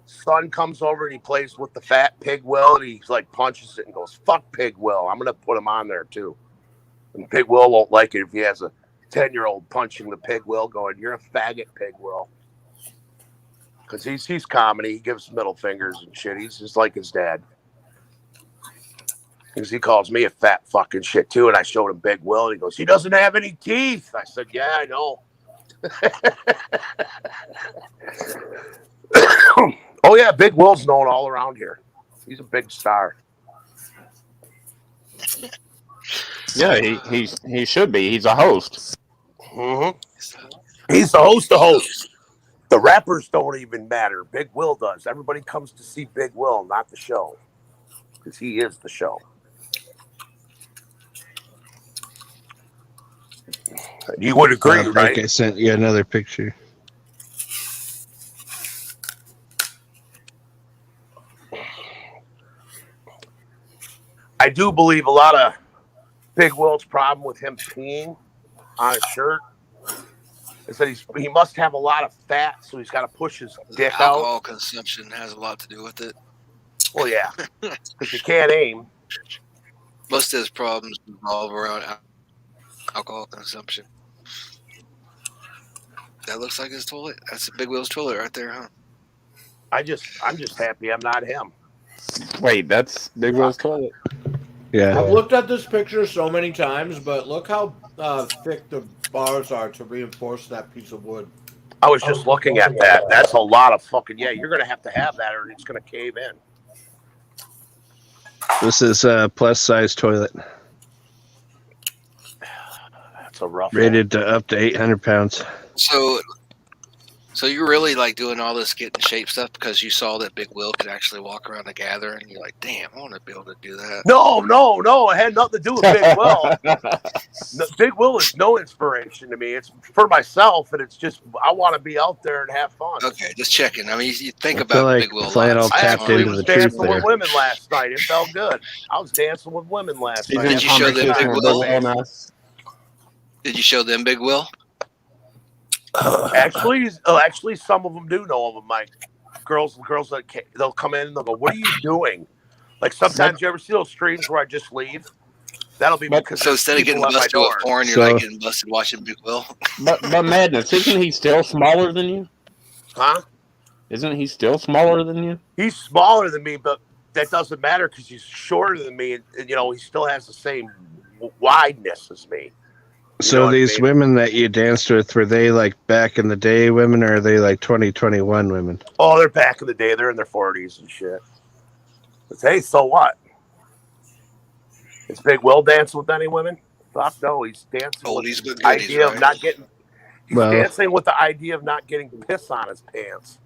son comes over and he plays with the fat Pig Will, and he's like punches it and goes, "Fuck Pig Will." I'm gonna put him on there too. And Pig Will won't like it if he has a 10-year-old punching the Pig Will, going, "You're a faggot, Pig Will." Because he's comedy. He gives middle fingers and shit. He's just like his dad. Because he calls me a fat fucking shit too. And I showed him Big Will. And he goes, he doesn't have any teeth. I said, yeah, I know. Oh, yeah. Big Will's known all around here. He's a big star. Yeah, he should be. He's a host. Mm-hmm. He's the host of hosts. The rappers don't even matter. Big Will does. Everybody comes to see Big Will, not the show. Because he is the show. You would agree, right? I sent you another picture. I do believe a lot of Big Will's problem with him peeing on his shirt is that he must have a lot of fat, so he's got to push his dick out. Alcohol consumption has a lot to do with it. Well, yeah, because you can't aim. Most of his problems revolve around alcohol consumption. That looks like his toilet. That's Big Will's toilet right there, huh? I'm just happy I'm not him. Wait, that's Big Will's toilet. Yeah. I've looked at this picture so many times, but look how thick the bars are to reinforce that piece of wood. I was just looking at that. That's a lot of fucking, yeah, you're going to have that or it's going to cave in. This is a plus size toilet. That's a rough rated to up to 800 pounds. So So you're really like doing all this get in shape stuff because you saw that Big Will could actually walk around the gathering, and you're like, damn, I want to be able to do that. No. It had nothing to do with Big Will. Big Will is no inspiration to me. It's for myself, and it's just I want to be out there and have fun. Okay, just checking. I mean, you think I about feel like Big Will. Flannel I tapped actually into was the truth dancing there. with women last night. It felt good. I was dancing with women last night. Did you show them Big Will? Nice. Did you show them Big Will? Actually, some of them do know him. My girls that they'll come in and they'll go, "What are you doing?" Like sometimes you ever see those streams where I just leave? That'll be because so instead of getting busted with porn, you're like getting busted watching Big Will. But Madness, isn't he still smaller than you? Huh? Isn't he still smaller than you? He's smaller than me, but that doesn't matter because he's shorter than me, and he still has the same wideness as me. So these women that you danced with, were they like back in the day women, or are they like 2021 women? Oh, they're back in the day. They're in their 40s and shit. But hey, so what? Is Big Will dancing with any women? Fuck no, he's dancing with the idea of not getting. He's dancing with the idea of not getting piss on his pants.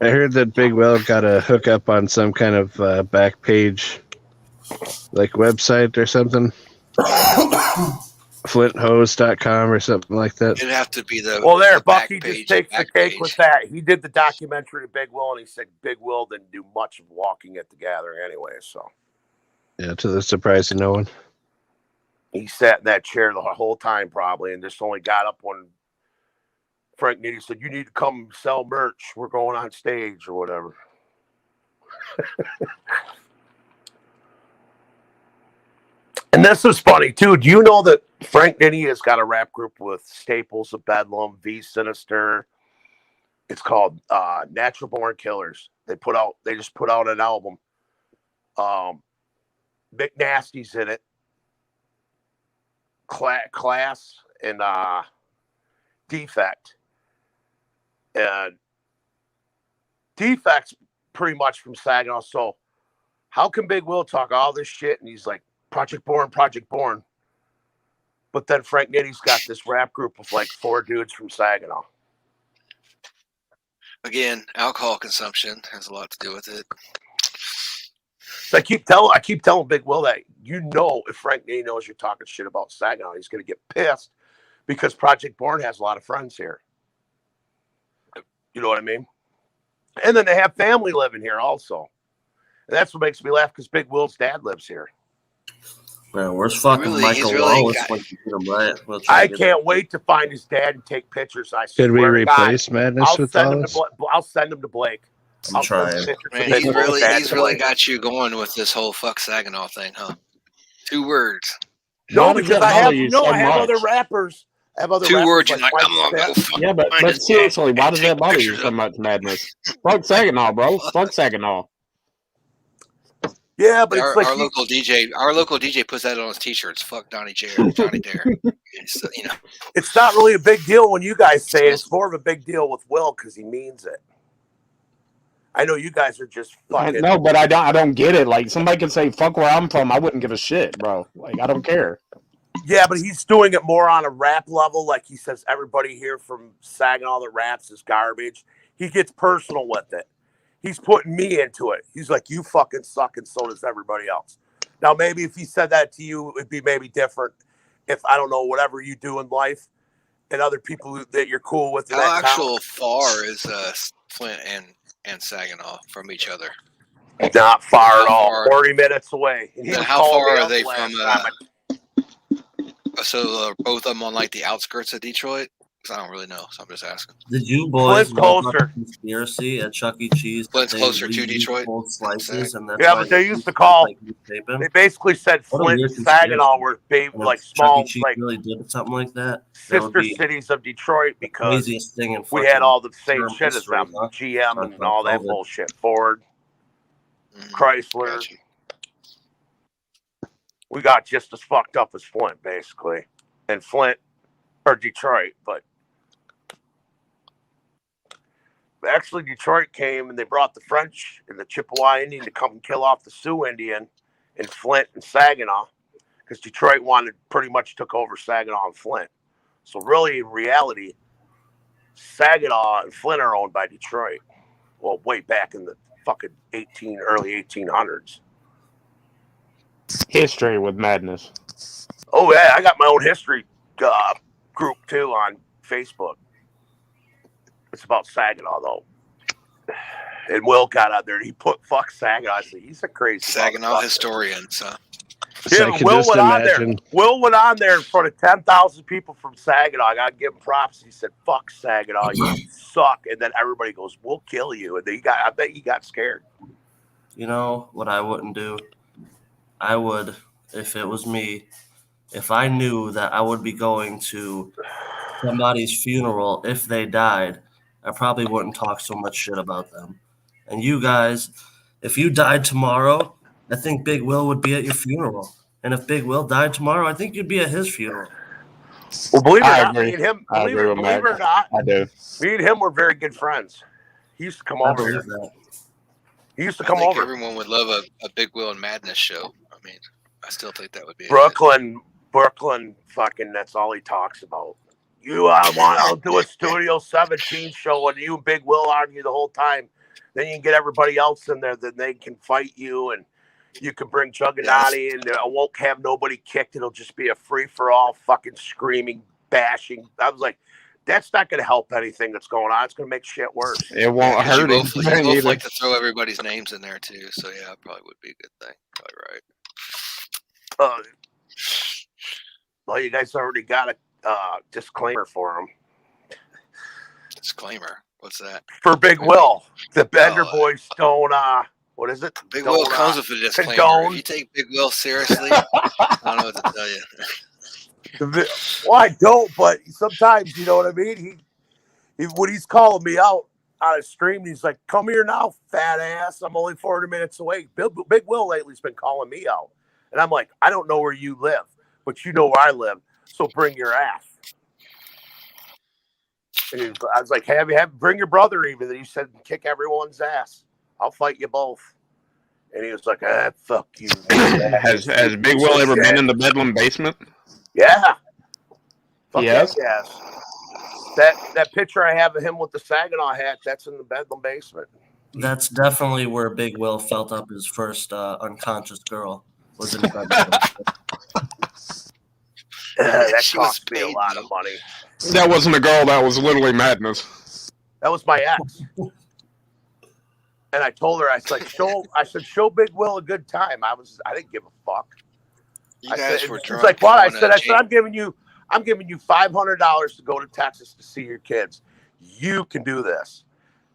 I heard that Big Will got a hookup on some kind of back page, like website or something. FlintHose.com or something like that. It'd have to be the. Well, there, the Bucky back just takes the cake with that. He did the documentary of Big Will, and he said Big Will didn't do much of walking at the gathering anyway. So, yeah, to the surprise of no one. He sat in that chair the whole time probably, and just only got up when Frank Nitty said, "You need to come sell merch. We're going on stage or whatever." And this is funny too. Do you know that Frank Nitty has got a rap group with Staples of Bedlam, V Sinister? It's called Natural Born Killers. They just put out an album. Big Nasty's in it. Class and Defect. And Defect's pretty much from Saginaw. So how can Big Will talk all this shit and he's like, Project Born. But then Frank Nitty's got this rap group of like 4 dudes from Saginaw. Again, alcohol consumption has a lot to do with it. So I keep telling Big Will that if Frank Nitty knows you're talking shit about Saginaw, he's going to get pissed because Project Born has a lot of friends here. You know what I mean? And then they have family living here also. And that's what makes me laugh because Big Will's dad lives here. Man, where's fucking Michael Wallace? I can't wait to find his dad and take pictures. Could we replace Madness with Wallace? I'll send him to Blake. I'm trying. Man, he's really got you going with this whole fuck Saginaw thing, huh? 2 words. No, because I have other rappers. I have other 2 words. Like you're like, I'm gonna go fuck. Yeah, but seriously, why does that bother you so much, Madness? Fuck Saginaw, bro. Fuck Saginaw. Yeah, but our, it's like our local DJ puts that on his t-shirts. Fuck Johnny Dare. It's not really a big deal when you guys say it. It's more of a big deal with Will because he means it. I know you guys are just fucking. No, but I don't get it. Like somebody can say fuck where I'm from, I wouldn't give a shit, bro. Like I don't care. Yeah, but he's doing it more on a rap level. Like he says, everybody here from Saginaw that raps is garbage. He gets personal with it. He's putting me into it. He's like, you fucking suck, and so does everybody else. Now, maybe if he said that to you, it'd be maybe different. If, I don't know, whatever you do in life and other people that you're cool with. How actual far is Flint and Saginaw from each other? Not far at all. 40 minutes away. And how far are they from? So both of them on like the outskirts of Detroit? Because I don't really know, so I'm just asking. Did you boys know about the conspiracy at Chuck E. Cheese? Flint's closer to Detroit. Slices, and that's but they used to call. They basically said Flint and Saginaw were big, like small, Chuck E. Cheese like really did something like that. sister cities of Detroit because craziest thing in we had all the same term shit as history, them, huh? GM and all that bullshit. Ford, Chrysler. We got just as fucked up as Flint, basically, and Flint or Detroit, but. Actually, Detroit came and they brought the French and the Chippewa Indian to come and kill off the Sioux Indian in Flint and Saginaw because Detroit pretty much took over Saginaw and Flint. So really, in reality, Saginaw and Flint are owned by Detroit. Well, way back in the fucking early 1800s. History with madness. Oh yeah, I got my own history group too on Facebook. It's about Saginaw though. And Will got out there and he put fuck Saginaw. I said, he's a crazy Saginaw historians, huh? Yeah, I can Will just went on there. imagine. Will went on there in front of 10,000 people from Saginaw. I got to give him props. He said, fuck Saginaw, you suck. And then everybody goes, we'll kill you. And then I bet he got scared. You know what I wouldn't do? I would, if it was me, if I knew that I would be going to somebody's funeral if they died, I probably wouldn't talk so much shit about them. And you guys, if you died tomorrow, I think Big Will would be at your funeral. And if Big Will died tomorrow, I think you'd be at his funeral. Well, believe it or I not, agree. me and him, I believe agree it with or Matt. not, I do. me and him were very good friends. He used to come I over here. believe that. He used to I come think over. everyone would love a Big Will and Madness show. I mean, I still think that would be Brooklyn, fucking, that's all he talks about. I'll do a Studio 17 show and you and Big Will argue the whole time. Then you can get everybody else in there, then they can fight you and you can bring Juggernaut and I won't have nobody kicked. It'll just be a free-for-all fucking screaming, bashing. I was like, that's not going to help anything that's going on. It's going to make shit worse. It won't You hurt both, you anything both either. like to throw everybody's names in there too, so yeah, it probably would be a good thing. Probably right. Well, you guys already got a disclaimer for him. Disclaimer. What's that? For Big Will, the Bender boys don't. What is it? Big Don't, Will comes with a disclaimer. condone. If you take Big Will seriously, I don't know what to tell you. Well, I don't, but sometimes you know what I mean. He when he's calling me out on a stream, he's like, "Come here now, fat ass. I'm only 40 minutes away." Big Will lately's been calling me out, and I'm like, "I don't know where you live, but you know where I live, so bring your ass." And I was like, bring your brother even. And he said, kick everyone's ass. I'll fight you both. And he was like, fuck you. Has Big Will ever been in the Bedlam basement? Yeah. Fuck Yes. yes. That picture I have of him with the Saginaw hat, that's in the Bedlam basement. That's definitely where Big Will felt up his first unconscious girl. Was in the That cost me a lot of money. That wasn't a girl. That was literally madness. That was my ex. And I told her, I said, show Big Will a good time. I didn't give a fuck. You guys were drunk. She's like, what? I said, I'm giving you $500 to go to Texas to see your kids. You can do this.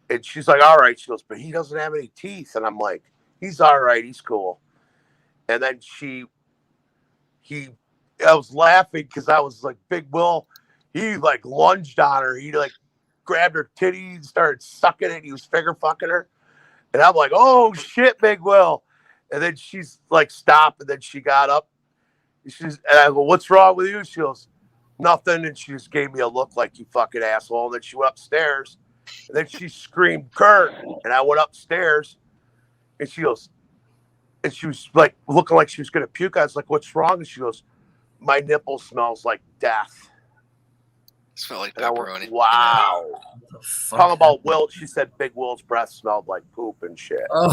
And she's like, all right. She goes, but he doesn't have any teeth. And I'm like, he's all right. He's cool. And then I was laughing because I was like, Big Will, he like lunged on her. He like grabbed her titty and started sucking it. He was finger fucking her. And I'm like, oh shit, Big Will. And then she's like, stop. And then she got up. And I go, what's wrong with you? She goes, nothing. And she just gave me a look like, you fucking asshole. And then she went upstairs. And then she screamed, Kurt. And I went upstairs. And she goes, and she was like looking like she was going to puke. I was like, what's wrong? And she goes, my nipple smells like death. Smell like pepperoni. pepperoni. Wow. Talking about Will, she said Big Will's breath smelled like poop and shit. Oh.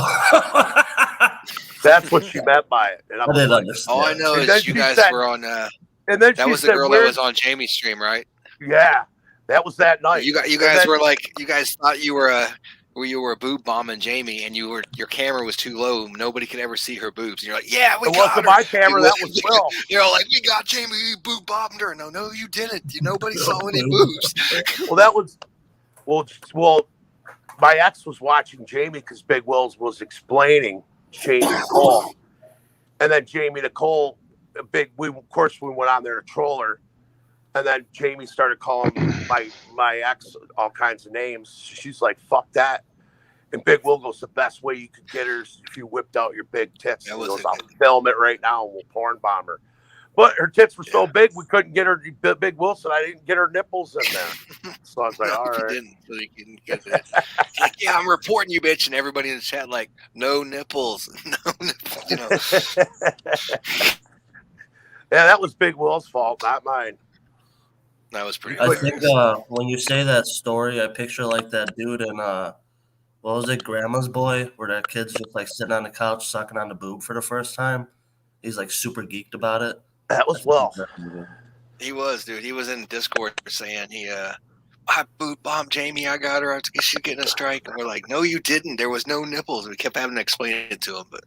That's what she meant by it. And I didn't understand. All I know is you guys were on. And then that was the girl that was on Jamie's stream, right? Yeah, that was that night. You guys were like, you guys thought you were a boob bombing Jamie, and your camera was too low. Nobody could ever see her boobs. And you're like, yeah, we got her. It wasn't my camera. That was Will. You're all like, we got Jamie. You boob bombed her. No, you didn't. Nobody saw any boobs. Well, that was well. My ex was watching Jamie because Big Will's was explaining Jamie Nicole, and then Jamie Nicole, of course we went on there to troll her, and then Jamie started calling my ex all kinds of names. She's like, "Fuck that," and Big Will goes, "The best way you could get her is if you whipped out your big tits." He goes, "I'll film it right now and we'll porn bomb her." But her tits were so big we couldn't get her. Big Wilson, I didn't get her nipples in there. So I was like, all right. You didn't get that. Like, yeah, I'm reporting you, bitch, and everybody in the chat like, no nipples, no nipples. Yeah, that was Big Will's fault, not mine. That was pretty. I think when you say that story, I picture like that dude in what was it, Grandma's Boy, where that kid's just like sitting on the couch sucking on the boob for the first time. He's like super geeked about it. That was Will. He was, dude. He was in Discord saying I boot bombed Jamie. I got her. She's getting a strike. And we're like, no, you didn't. There was no nipples. We kept having to explain it to him, but.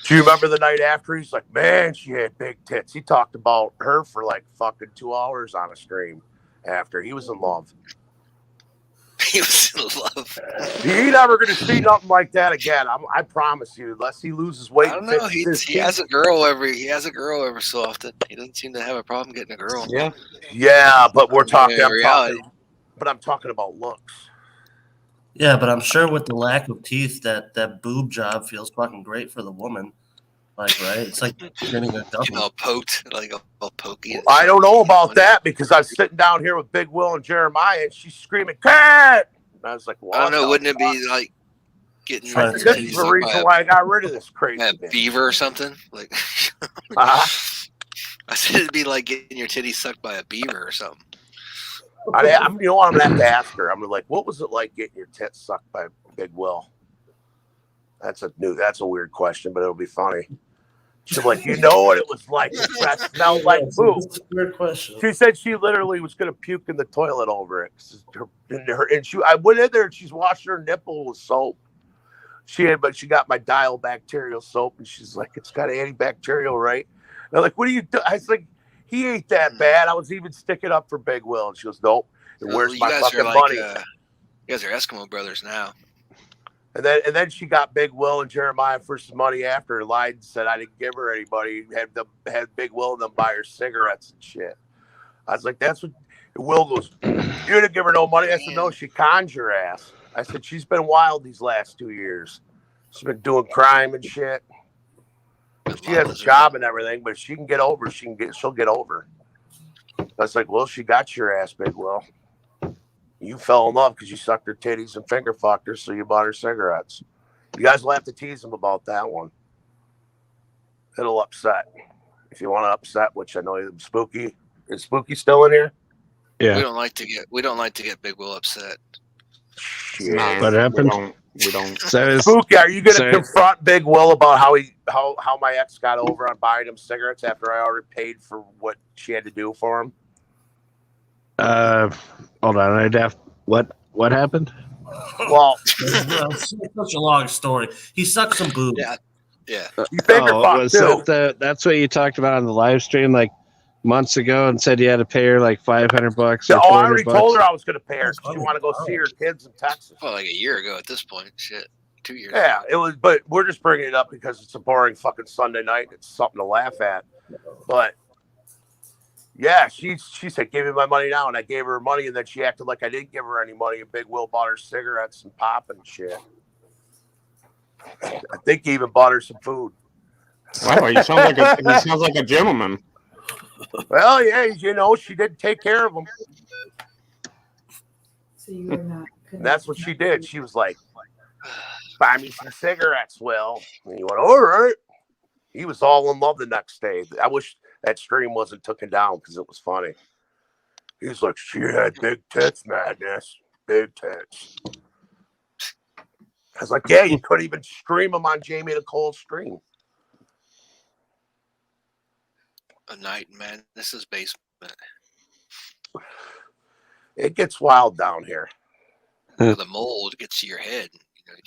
Do you remember the night after? He's like, man, she had big tits. He talked about her for like fucking 2 hours on a stream after. He was in love. He was in love. He never going to see nothing like that again. I promise you, unless he loses weight. I don't know. He has a girl every so often. He doesn't seem to have a problem getting a girl. Yeah, but we're talking. I'm talking about looks. Yeah, but I'm sure with the lack of teeth, that boob job feels fucking great for the woman. Like, right? It's like getting a double. All poked, like all pokey. I don't know about that because I was sitting down here with Big Will and Jeremiah, and she's screaming, "Cat!" And I was like, "What?" I don't know. Wouldn't it be like getting? This is the reason why I got rid of this crazy beaver or something. Like, I said it'd be like getting your titties sucked by a beaver or something. I'm gonna have to ask her. I'm like, what was it like getting your tits sucked by Big Will? That's a weird question, but it'll be funny. She's like, you know what it was like? That smelled like poop. That's a weird question. She said she literally was gonna puke in the toilet over it. I went in there and she's washing her nipple with soap. She got my dial bacterial soap, and she's like, it's got antibacterial, right? And I'm like, what are you doing? I was like, he ain't that bad. I was even sticking up for Big Will, and she goes, nope. And where's my fucking money? You guys are Eskimo brothers now. And then she got Big Will and Jeremiah for some money after her, lied and said I didn't give her anybody. Had Big Will and them buy her cigarettes and shit. I was like, that's what Will goes, you didn't give her no money. I said, no, she conned your ass. I said, she's been wild these last 2 years. She's been doing crime and shit. She has a job and everything, but if she can get over, she'll get over. I was like, well, she got your ass, Big Will. You fell in love because you sucked her titties and finger fucked her, so you bought her cigarettes. You guys will have to tease him about that one. It'll upset. If you want to upset, which I know Spooky. Is Spooky still in here? Yeah. We don't like to get Big Will upset. Shit. What happened? We don't. Spooky, are you going to confront Big Will about how my ex got over on buying him cigarettes after I already paid for what she had to do for him? Hold on. What happened? Well, it's such a long story. He sucked some boobs. Yeah. You finger fucked too. That's what you talked about on the live stream like months ago, and said you had to pay her like $500. I already told her I was going to pay her because you want to go see her kids in Texas. Well, like a year ago at this point. Shit. 2 years. Yeah, it was. But we're just bringing it up because it's a boring fucking Sunday night. It's something to laugh at. But yeah, she said, give me my money now. And I gave her money, and then she acted like I didn't give her any money. And Big Will bought her cigarettes and pop and shit. I think he even bought her some food. Wow, he sounds like a gentleman. Well, yeah, she did take care of him. So you were not. And that's what she did. She was like, buy me some cigarettes, Will. And he went, all right. He was all in love the next day. I wish that stream wasn't taken down because it was funny. He's like, she had big tits, madness. Big tits. I was like, yeah, you couldn't even stream them on Jamie Nicole's stream. A night, man. This is basement. It gets wild down here. The mold gets to your head.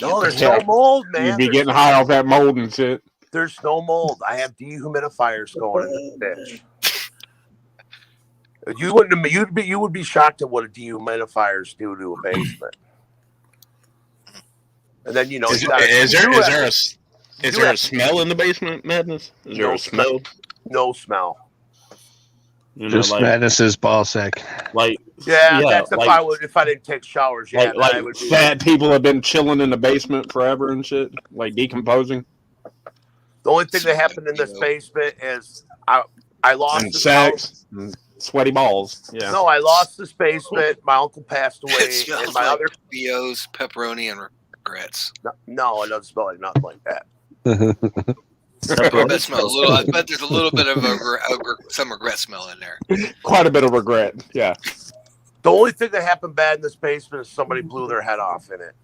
No, there's no mold, man. You'd be getting high off that mold and shit. There's no mold. I have dehumidifiers going in this bitch. You would be shocked at what a dehumidifiers do to a basement. And then is there a smell in the basement, Madness? Is there a smell? No smell. Just Madness's ball sack. That's if I didn't take showers. Yeah, like fat people have been chilling in the basement forever and shit, like decomposing. The only thing that happened in this basement is I lost and sex, and sweaty balls. Yeah. No, I lost this basement. My uncle passed away, It and my other BOs, pepperoni, and regrets. No, it doesn't smell like nothing like that. I bet smell a little. I bet there's a little bit of some regret smell in there. Quite a bit of regret. Yeah. The only thing that happened bad in this basement is somebody blew their head off in it.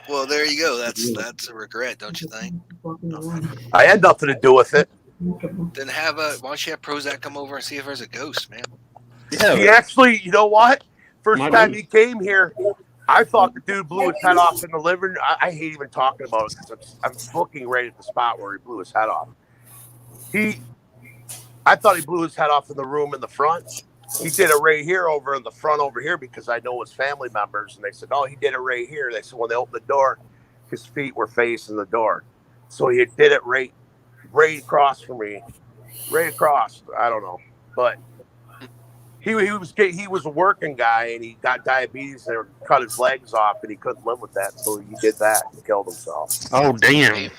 Well, there you go. That's a regret, don't you think? I had nothing to do with it. Then why don't you have Prozac come over and see if there's a ghost, man? Yeah. He actually, you know what? First time he came here, I thought the dude blew his head off in the living room. I hate even talking about it because I'm looking right at the spot where he blew his head off. I thought he blew his head off in the room in the front. He did it right here over in the front over here because I know his family members. And they said, oh, he did it right here. They said when they opened the door, his feet were facing the door. So he did it right across from me. Right across. I don't know. But he was a working guy and he got diabetes and they cut his legs off and he couldn't live with that. So he did that and killed himself. Oh, damn.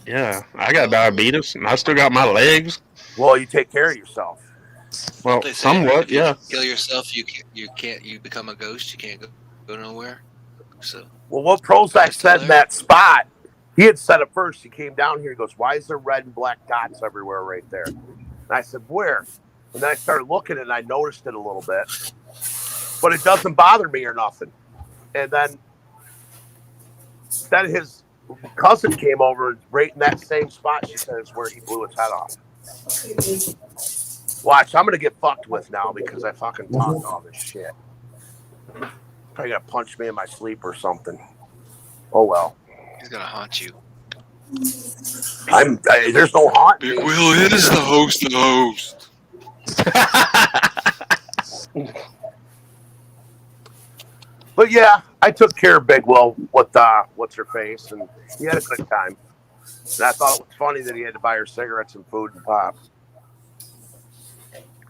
Yeah. I got diabetes and I still got my legs. Well, you take care of yourself. Well, somewhat, yeah. Kill yourself, you become a ghost. You can't go nowhere. So. Well, what Prozac said in that spot, he had said it first. He came down here. He goes, "Why is there red and black dots everywhere right there?" And I said, "Where?" And then I started looking and I noticed it a little bit, but it doesn't bother me or nothing. And then his cousin came over and right in that same spot. She said it's where he blew his head off. Watch, I'm gonna get fucked with now because I fucking talked all this shit. Probably gonna punch me in my sleep or something. Oh well. He's gonna haunt you. There's no haunt. Big Will is the host of the host. But yeah, I took care of Big Will with what's her face, and he had a good time. And I thought it was funny that he had to buy her cigarettes and food and pop.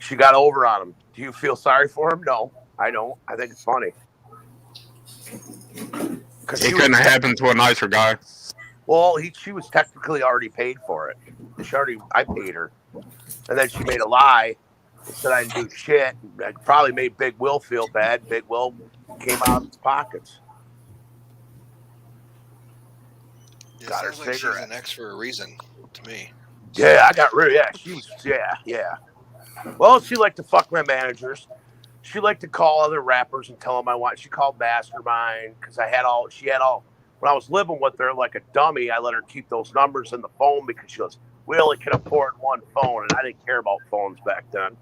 She got over on him. Do you feel sorry for him? No, I don't. I think it's funny. It couldn't have happened to a nicer guy. Well, she was technically already paid for it. I paid her. And then she made a lie and said I didn't do shit. I probably made Big Will feel bad. Big Will came out of his pockets. Yeah, got her cigarette. Like she's an ex for a reason to me. Yeah, I got rid of she was yeah. Well, she liked to fuck my managers. She liked to call other rappers and tell them I want. She called Mastermind because she had all. When I was living with her like a dummy, I let her keep those numbers in the phone because she goes, we only can afford one phone, and I didn't care about phones back then.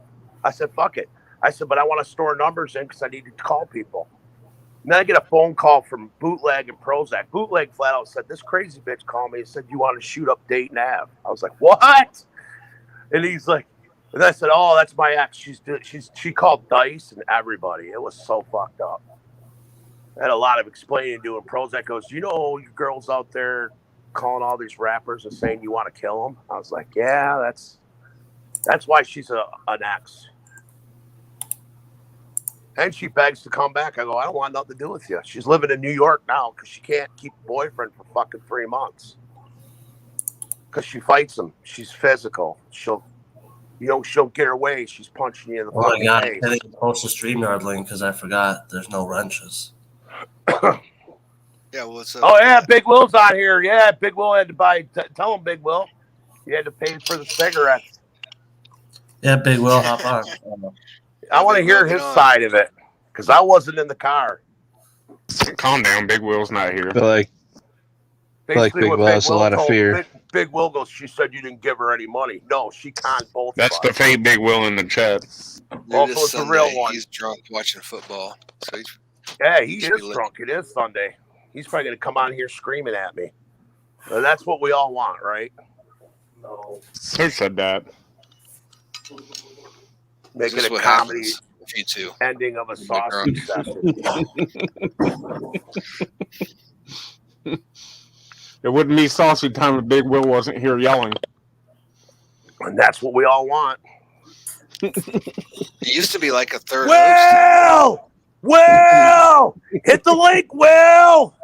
I said, fuck it. I said, but I want to store numbers in because I needed to call people. And then I get a phone call from Bootleg and Prozac. Bootleg flat out said, this crazy bitch called me and said, you want to shoot up Dayton Ave? I was like, what? And he's like, and I said, oh, that's my ex. She called Dice and everybody. It was so fucked up. I had a lot of explaining to do. And Prozac goes, you know, you girls out there calling all these rappers and saying you want to kill them? I was like, yeah, that's why she's an ex. And she begs to come back. I go, I don't want nothing to do with you. She's living in New York now because she can't keep a boyfriend for fucking 3 months. Because she fights him. She's physical. She'll get her way. She's punching you in the face. Oh my God, I think post the StreamYard link because I forgot there's no wrenches. Yeah, well, oh yeah, Big Will's on here. Yeah, Big Will had to buy. Tell him, Big Will, you had to pay for the cigarettes. Yeah, Big Will, hop on. I want to hear his side of it because I wasn't in the car. Calm down, Big Will's not here. Like Big Will has a lot of fear. Big Will goes, she said you didn't give her any money. No, she conned both. That's the fake Big Will in the chat. Also, it's the real one. He's drunk watching football. So he is drunk. It is Sunday. He's probably going to come on here screaming at me. But that's what we all want, right? No. Who said that? Make it a comedy ending of a sausage session. It wouldn't be Saucy Time if Big Will wasn't here yelling. And that's what we all want. He used to be like a third host. Will! Hit the link, Will!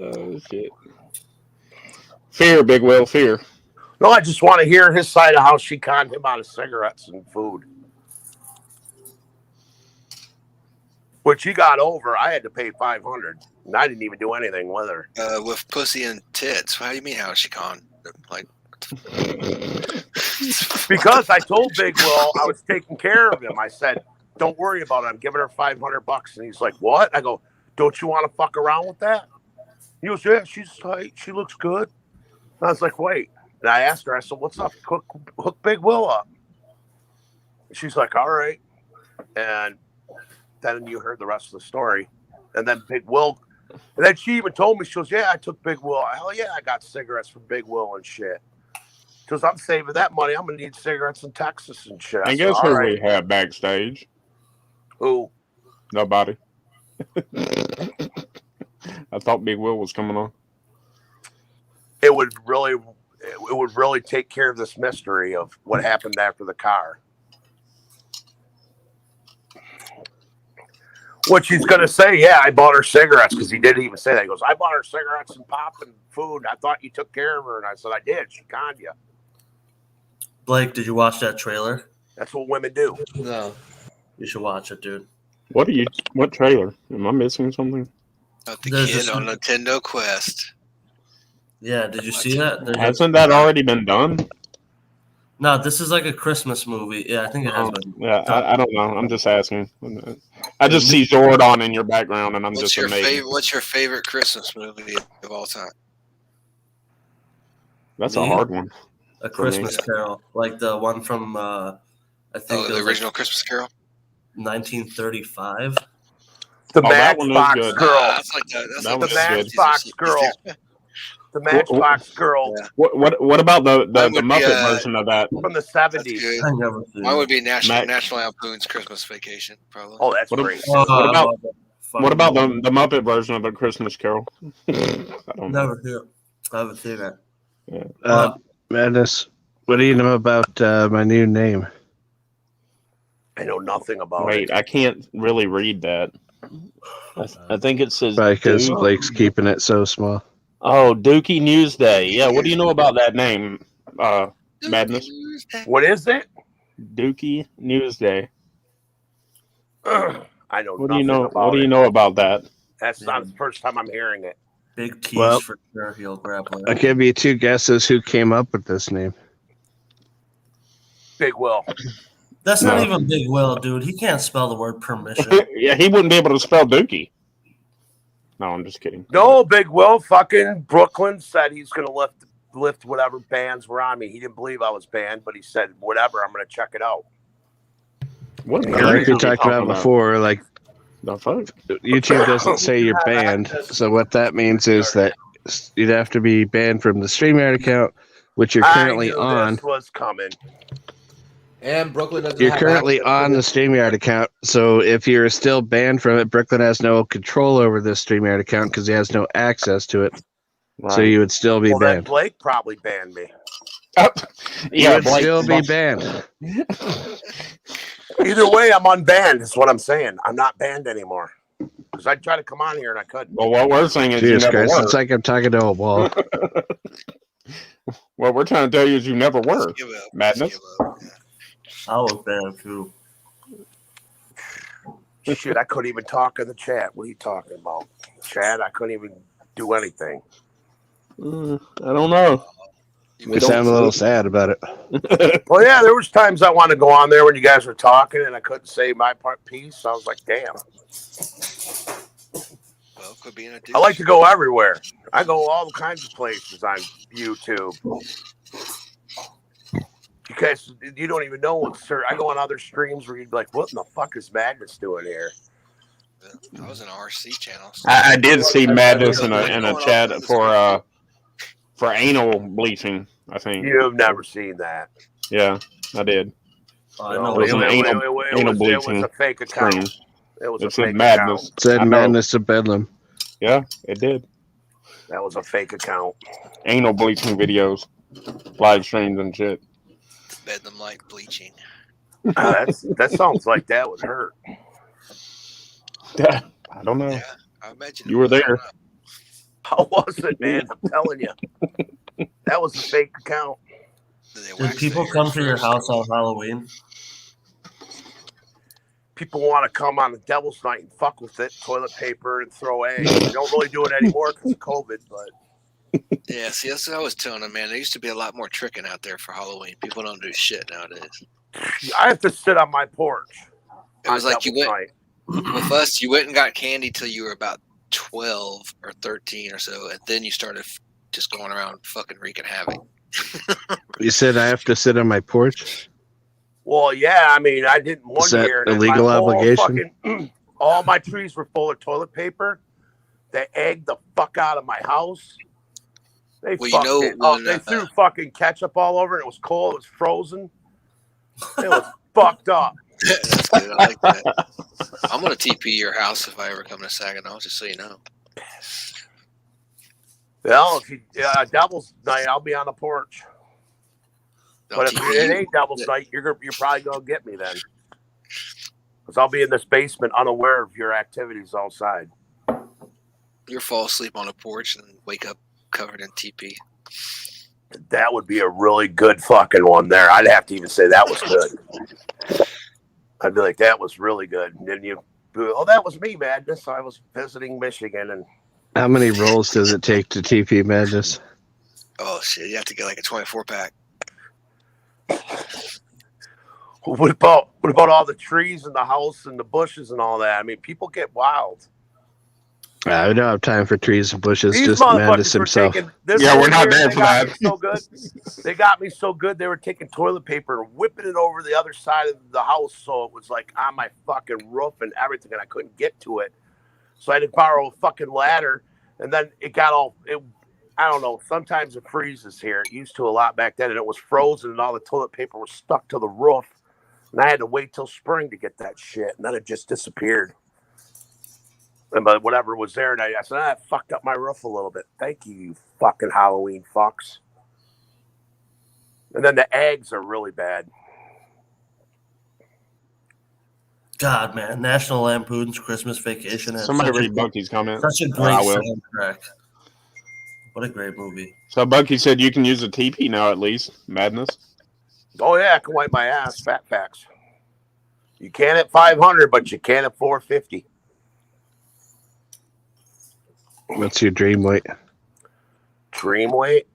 Oh, shit. Fear, Big Will, fear. No, I just want to hear his side of how she conned him out of cigarettes and food. which he got over. I had to pay $500, and I didn't even do anything with her. With pussy and tits. How do you mean? How is she gone? Like, because I told Big Will I was taking care of him. I said, "Don't worry about it. I'm giving her $500." And he's like, "What?" I go, "Don't you want to fuck around with that?" He goes, "Yeah, she's tight. She looks good." And I was like, "Wait." And I asked her, I said, "What's up? Hook Big Will up." And she's like, "All right." And then you heard the rest of the story. And then Big Will, and then she even told me, she goes, "Yeah, I took Big Will. Hell yeah, I got cigarettes from Big Will and shit." Because I'm saving that money. I'm going to need cigarettes in Texas and shit. And said, guess "All who right." we have backstage? Who? Nobody. I thought Big Will was coming on. It would really take care of this mystery of what happened after the car. What she's going to say, yeah, I bought her cigarettes, because he didn't even say that. He goes, "I bought her cigarettes and pop and food. I thought you took care of her." And I said, "I did. She conned you." Blake, did you watch that trailer? That's what women do. No. You should watch it, dude. What trailer? Am I missing something? About the There's kid this- on Nintendo Quest. Yeah, did you see that? Hasn't that already been done? No, this is like a Christmas movie. Yeah, I think it has been. Yeah, I don't know. I'm just asking. I just see Zordon in your background, and I'm What's just your amazed. favorite? What's your favorite Christmas movie of all time? That's Me? a hard one. A Christmas Carol, like the one from I think the original Christmas Carol, 1935. The that one is Matchbox good. Girl. that's like the Matchbox Girl. The Matchbox Girl. What about the Mine would be, Muppet version of that? From the 70s. I never seen Mine it. would be National Lampoon's Christmas Vacation, probably. Oh, that's What, great. what about the Muppet version of A Christmas Carol? I don't know. Never hear. I haven't seen that. Yeah. Madness, what do you know about my new name? I know nothing about Wait, it. I can't really read that. I think it says Because Duke. Blake's keeping it so small. Oh, Dookie Newsday. Yeah, what do you know about that name, Madness? What is it? Dookie Newsday. I know What nothing do you know? about What do you it. know about that? That's not the first time I'm hearing it. Big tease Well, for sure. He'll grab one. I'll give you two guesses who came up with this name. Big Will. That's No. not even Big Will, dude. He can't spell the word permission. Yeah, he wouldn't be able to spell Dookie. No, I'm just kidding. No, Big Will. Fucking Brooklyn said he's going to lift whatever bands were on me. He didn't believe I was banned, but he said, "Whatever, I'm going to check it out." What And like we talked about before, like the fuck? YouTube doesn't say you're banned. So what that means is that you'd have to be banned from the StreamYard account, which you're currently I knew on. This was coming. And Brooklyn doesn't You're have currently access on to the StreamYard account, so if you're still banned from it, Brooklyn has no control over the StreamYard account because he has no access to it. Right. So you would still be Well, then banned. Blake probably banned me. Oh, You yeah, would Blake, still be banned. Either way, I'm unbanned. Is what I'm saying. I'm not banned anymore. Because I tried to come on here and I couldn't. Well, what we're saying is you Jesus never Christ, were. it's like I'm talking to a wall. What we're trying to tell you is you never were. Give up. Madness. Give up. I was banned too. Shit, I couldn't even talk in the chat. What are you talking about? Chat, I couldn't even do anything. I don't know. You sound a little sad about it. Well, yeah, there was times I wanted to go on there when you guys were talking and I couldn't say my piece. So I was like, damn. Well, could be in a I like to go everywhere. I go all kinds of places on YouTube. Because you don't even know what, sir. I go on other streams where you'd be like, what in the fuck is Madness doing here? I was in an RC channel. So I did see Madness in a chat for anal bleaching, I think. You've never seen that. Yeah, I did. I No, know. It was an anal it was bleaching a fake account. stream. It was It a said fake Madness. account. Said I know. Madness to Bedlam. Yeah, it did. That was a fake account. Anal bleaching videos, live streams and shit. Bedlam like bleaching. That sounds like that would hurt. I don't know. Yeah, I imagine You were there. How was it, man? I'm telling you. That was a fake account. Did people come to your house on Halloween? people want to come on the devil's night and fuck with it, toilet paper and throw eggs. We don't really do it anymore because of COVID, but. Yeah, see, that's what I was telling them, man. There used to be a lot more tricking out there for Halloween. People don't do shit nowadays. I have to sit on my porch. It was like you went with us. You went and got candy till you were about 12 or 13 or so, and then you started just going around fucking wreaking havoc. You said I have to sit on my porch? Well, yeah. I mean, I did one Is that year. a legal obligation? All my trees were full of toilet paper. They egged the fuck out of my house. They they threw fucking ketchup all over it. It was cold. It was frozen. It was fucked up. That's good. I like that. I'm gonna TP your house if I ever come to Saginaw, just so you know. Well, if you Devil's Night, I'll be on the porch. But if it ain't Devil's Night, you're probably gonna get me then, because I'll be in this basement unaware of your activities outside. You'll fall asleep on a porch and wake up covered in TP. That would be a really good fucking one there. I'd have to even say that was good. I'd be like, that was really good. And then that was me, Madness. I was visiting Michigan. And how many rolls does it take to TP Madness? Oh, shit. You have to get like a 24-pack. What about all the trees in the house and the bushes and all that? I mean, people get wild. We don't have time for trees and bushes. These just Madness himself. We're not there for that. So good. They got me so good. They were taking toilet paper and whipping it over the other side of the house, so it was like on my fucking roof and everything, and I couldn't get to it. So I had to borrow a fucking ladder, and then it got all. I don't know. Sometimes it freezes here. It used to a lot back then, and it was frozen, and all the toilet paper was stuck to the roof, and I had to wait till spring to get that shit, and then it just disappeared. But whatever was there, and I said, that fucked up my roof a little bit. Thank you, you fucking Halloween fucks. And then the eggs are really bad. God, man, National Lampoon's Christmas Vacation. Somebody read Bunky's comment. Such a great soundtrack. What a great movie. So Bunky said you can use a TP now at least. Madness. Oh, yeah, I can wipe my ass. Fat facts. You can at 500, but you can at 450. What's your dream weight? Dream weight?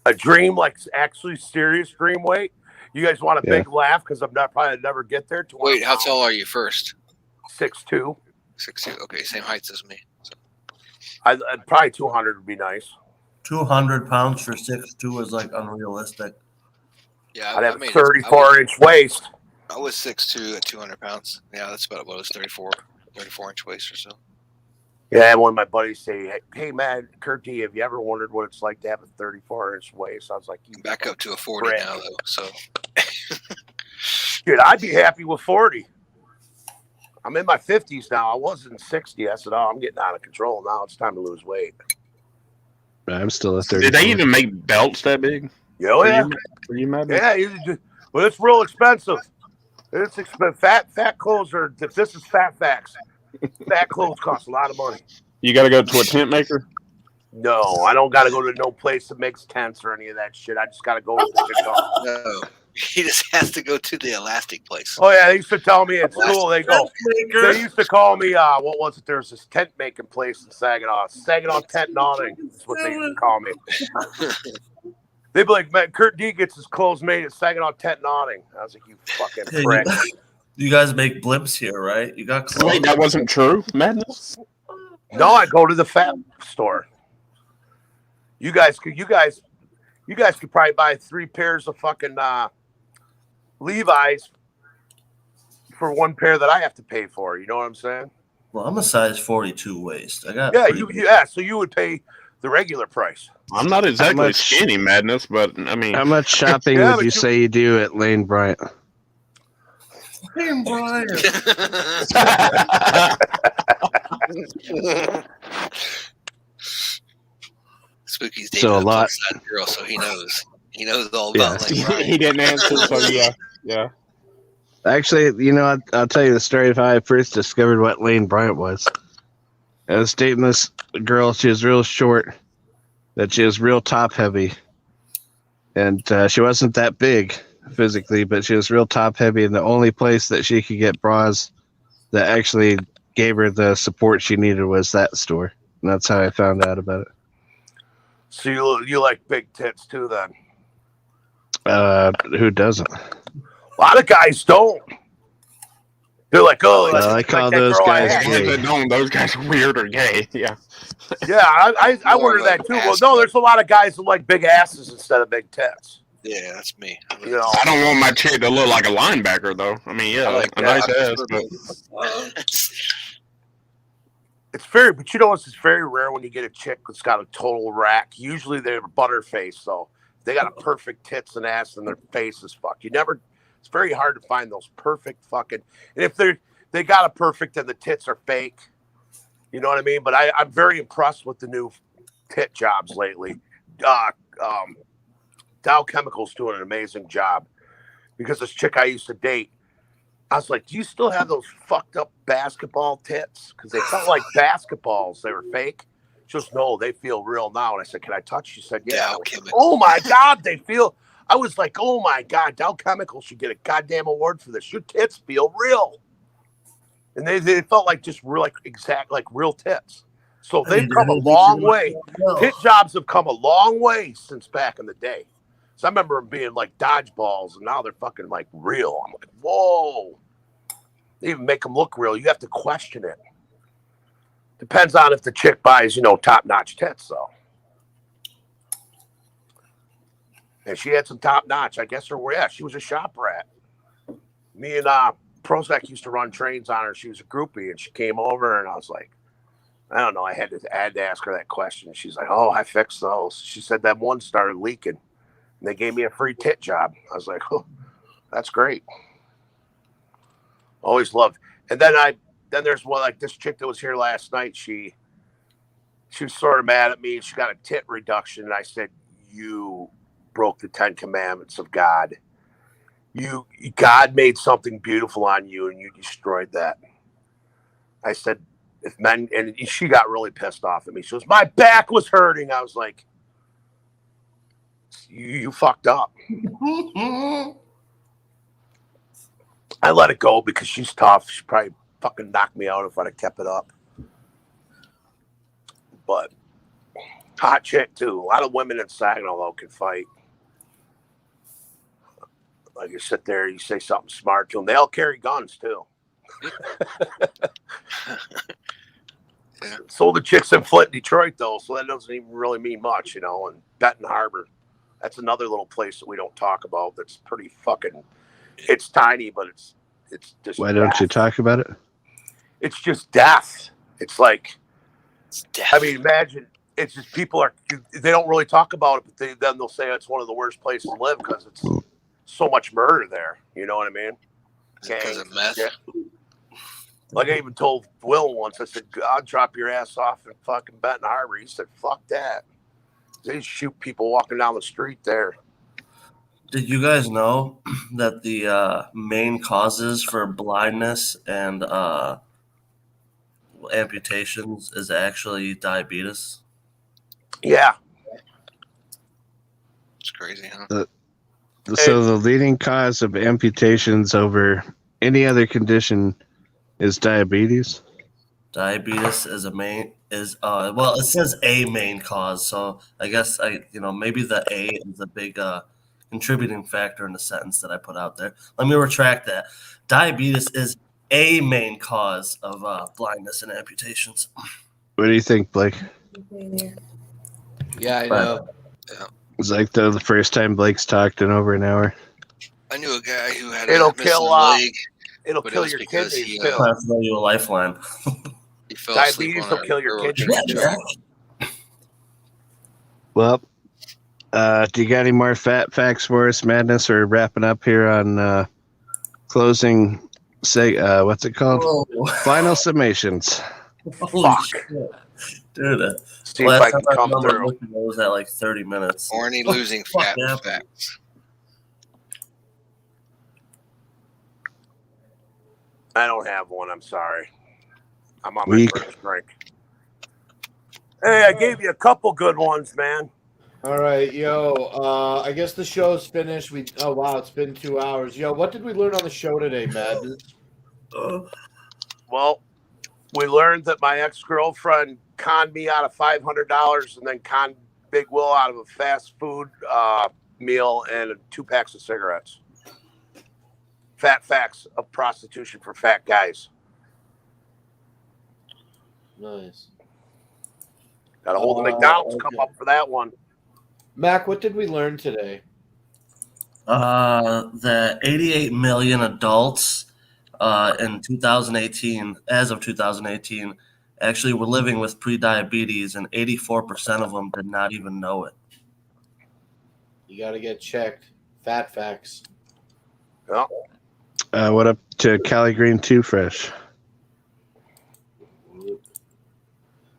A dream, like actually serious dream weight? You guys want a big laugh because I'm probably never get there. Wait, how tall are you first? 6'2". 6'2". Okay, same height as me. So. I'd probably 200 would be nice. 200 pounds for 6'2" is like unrealistic. Yeah, I'd have a 34-inch waist. I was 6'2" at 200 pounds. Yeah, that's about what it was, 34-inch waist or so. Yeah, and one of my buddies say, hey, man, Kurt D, have you ever wondered what it's like to have a 34-inch waist? I was like, you back up to a 40 now, though. So, dude, I'd be happy with 40. I'm in my 50s now. I was in 60. I said, I'm getting out of control now. It's time to lose weight. I'm still at 30. Did they even make belts that big? Yeah. Were you mad? Yeah, well, it's real expensive. It's expensive. Fat clothes are. This is fat facts. Fat clothes cost a lot of money. You got to go to a tent maker? No, I don't got to go to no place that makes tents or any of that shit. I just got to go. No, he just has to go to the elastic place. Oh yeah, they used to tell me at school. They used to call me. What was it? There's this tent making place in Saginaw. Saginaw Tent Knotting. That's what they used to call me. They'd be like, man, Kurt D gets his clothes made at Saginaw Tent Knotting. I was like, you fucking prick. You guys make blimps here, right? You got clothes. Wait, that wasn't true, Madness? No, I go to the fat store. You guys could probably buy 3 pairs of fucking Levi's for 1 pair that I have to pay for. You know what I'm saying? Well, I'm a size 42 waist. I got so you would pay the regular price. I'm not exactly skinny, Madness, but I mean, how much shopping would you say you do at Lane Bryant? Lane Bryant. Spooky's dating a lot girl, so he knows. He knows all about Lane Bryant. He didn't answer, so yeah. Actually, I'll tell you the story of how I first discovered what Lane Bryant was. I was dating this girl. She was real short, but she was real top heavy, and she wasn't that big. physically, but she was real top heavy, and the only place that she could get bras that actually gave her the support she needed was that store. And that's how I found out about it. So you like big tits too, then? Who doesn't? A lot of guys don't. They're like, oh, I call those guys gay. Those guys are weird or gay. Yeah. Yeah, I wonder like that too. Well, no, there's a lot of guys that like big asses instead of big tits. Yeah, that's me. You know, I don't want my chick to look like a linebacker, though. I mean, yeah, like a nice ass, but it's very, but you know, it's very rare when you get a chick that's got a total rack. Usually they're butterface, so they got a perfect tits and ass, and their face is fucked. It's very hard to find those perfect fucking. And if they got a perfect and the tits are fake, you know what I mean. But I'm very impressed with the new tit jobs lately. Dow Chemical's doing an amazing job, because this chick I used to date, I was like, do you still have those fucked up basketball tits? Because they felt like basketballs. They were fake. She goes, no, they feel real now. And I said, can I touch? She said, yeah. Oh, my God, they feel. I was like, oh, my God, Dow Chemical should get a goddamn award for this. Your tits feel real. And they felt like just real, like real tits. So they've come a long way. Tit jobs have come a long way since back in the day. So I remember them being like dodgeballs, and now they're fucking like real. I'm like, whoa. They even make them look real. You have to question it. Depends on if the chick buys, top-notch tits, though. And she had some top-notch. I guess she was a shop rat. Me and Prozac used to run trains on her. She was a groupie, and she came over, and I was like, I don't know. I had to ask her that question. She's like, oh, I fixed those. She said that one started leaking. And they gave me a free tit job. I was like, oh, that's great. Always loved. And then there's one like this chick that was here last night. She was sort of mad at me. She got a tit reduction. And I said, you broke the 10 commandments of God. God made something beautiful on you, and you destroyed that. I said, if men, and she got really pissed off at me. She goes, my back was hurting. I was like, you fucked up. I let it go because she's tough. She probably fucking knocked me out if I'd have kept it up. But hot chick too. A lot of women in Saginaw though can fight. Like you sit there, you say something smart to them. They all carry guns too. So the chicks in Flint, Detroit though, so that doesn't even really mean much, And Benton Harbor. That's another little place that we don't talk about. That's pretty fucking. It's tiny, but it's just. Why don't you talk about it? It's just death. It's like. It's death. I mean, imagine. It's just people they don't really talk about it, but then they'll say it's one of the worst places to live because it's so much murder there. You know what I mean? Because of meth. Yeah. Like I even told Will once, I said, I'll drop your ass off in fucking Benton Harbor. He said, fuck that. They shoot people walking down the street there. Did you guys know that the main causes for blindness and amputations is actually diabetes? Yeah. It's crazy, huh? So the leading cause of amputations over any other condition is diabetes? Diabetes is it says a main cause, so I guess maybe the A is a big contributing factor in the sentence that I put out there. Let me retract that. Diabetes is a main cause of blindness and amputations. What do you think, Blake? Yeah, I know. It's like the first time Blake's talked in over an hour. I knew a guy who had It'll a missing kill leg. It'll kill your kidneys too. I'll throw you a lifeline. He fell asleep Diabetes on will a kill your railroad kidneys track. too. Well, do you got any more fat facts for us, Madness? Or wrapping up here on closing? What's it called? Whoa. Final summations. Holy shit. Dude, See if I can come through. It was at like 30 minutes. Or any losing fat facts. I don't have one. I'm sorry. I'm on my first drink. Hey, I gave you a couple good ones, man. All right, yo. I guess the show's finished. Oh wow, it's been 2 hours. Yo, what did we learn on the show today, Madness? Well, we learned that my ex-girlfriend conned me out of $500 and then conned Big Will out of a fast food meal and 2 packs of cigarettes. Fat facts of prostitution for fat guys. Nice. Got to hold the McDonald's cup up for that one. Mac, what did we learn today? That 88 million adults in 2018, as of 2018, actually were living with pre-diabetes, and 84% of them did not even know it. You got to get checked. Fat facts. Yeah. What up to Cali Green 2 Fresh?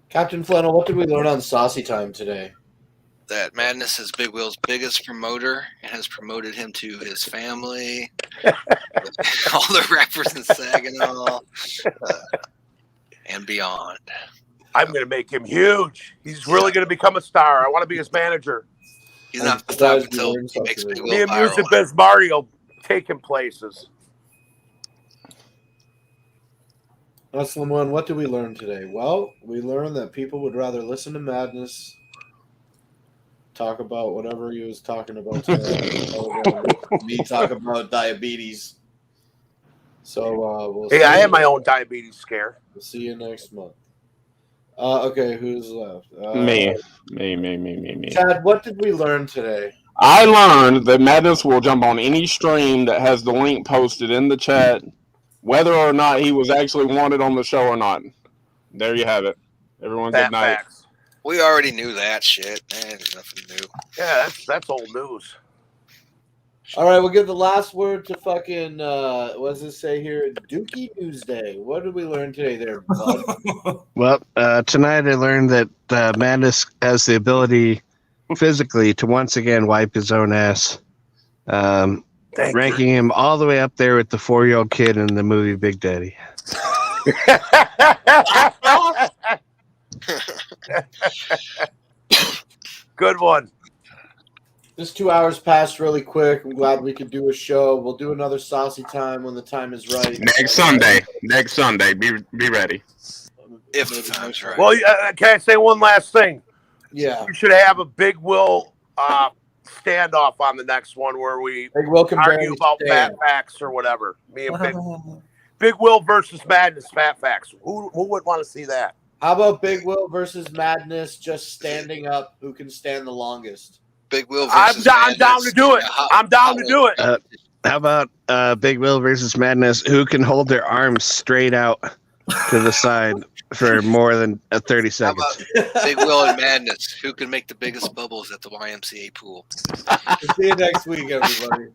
Captain Flannel, what did we learn on Saucy Time today? That Madness is Big Will's biggest promoter and has promoted him to his family, all the rappers in Saginaw, and beyond. I'm going to make him huge. He's really going to become a star. I want to be his manager. He's not going to stop until he makes Big Will Me and viral. Music Biz Mario taking places. Muslim One, what did we learn today? Well, we learned that people would rather listen to Madness talk about whatever he was talking about today. Me talk about diabetes. So we'll see. I have my own diabetes scare. We'll see you next month. Okay, who's left? Me. Chad, what did we learn today? I learned that Madness will jump on any stream that has the link posted in the chat, whether or not he was actually wanted on the show or not. There you have it. Everyone, good night. Facts. We already knew that shit. There's nothing new. Yeah, that's old news. All right, we'll give the last word to fucking, what does it say here? Dookie Newsday. What did we learn today there, bud? Well, tonight I learned that Madness has the ability physically to once again wipe his own ass, ranking him all the way up there with the 4-year-old kid in the movie Big Daddy. Good one. This 2 hours passed really quick. I'm glad we could do a show. We'll do another Saucy Time when the time is right. Next Sunday. Be ready. If the time's right. Well, can I say one last thing? Yeah. We should have a Big Will standoff on the next one where we Big Will can argue barely about stand. fat facts or whatever. Me and Big Will versus Madness fat facts. Who would want to see that? How about Big Will versus Madness just standing up? Who can stand the longest? Big Will I'm versus down to do it. I'm down to do it. How about Big Will versus Madness? Who can hold their arms straight out to the side for more than 30 seconds? How about Big Will and Madness? Who can make the biggest bubbles at the YMCA pool? See you next week, everybody.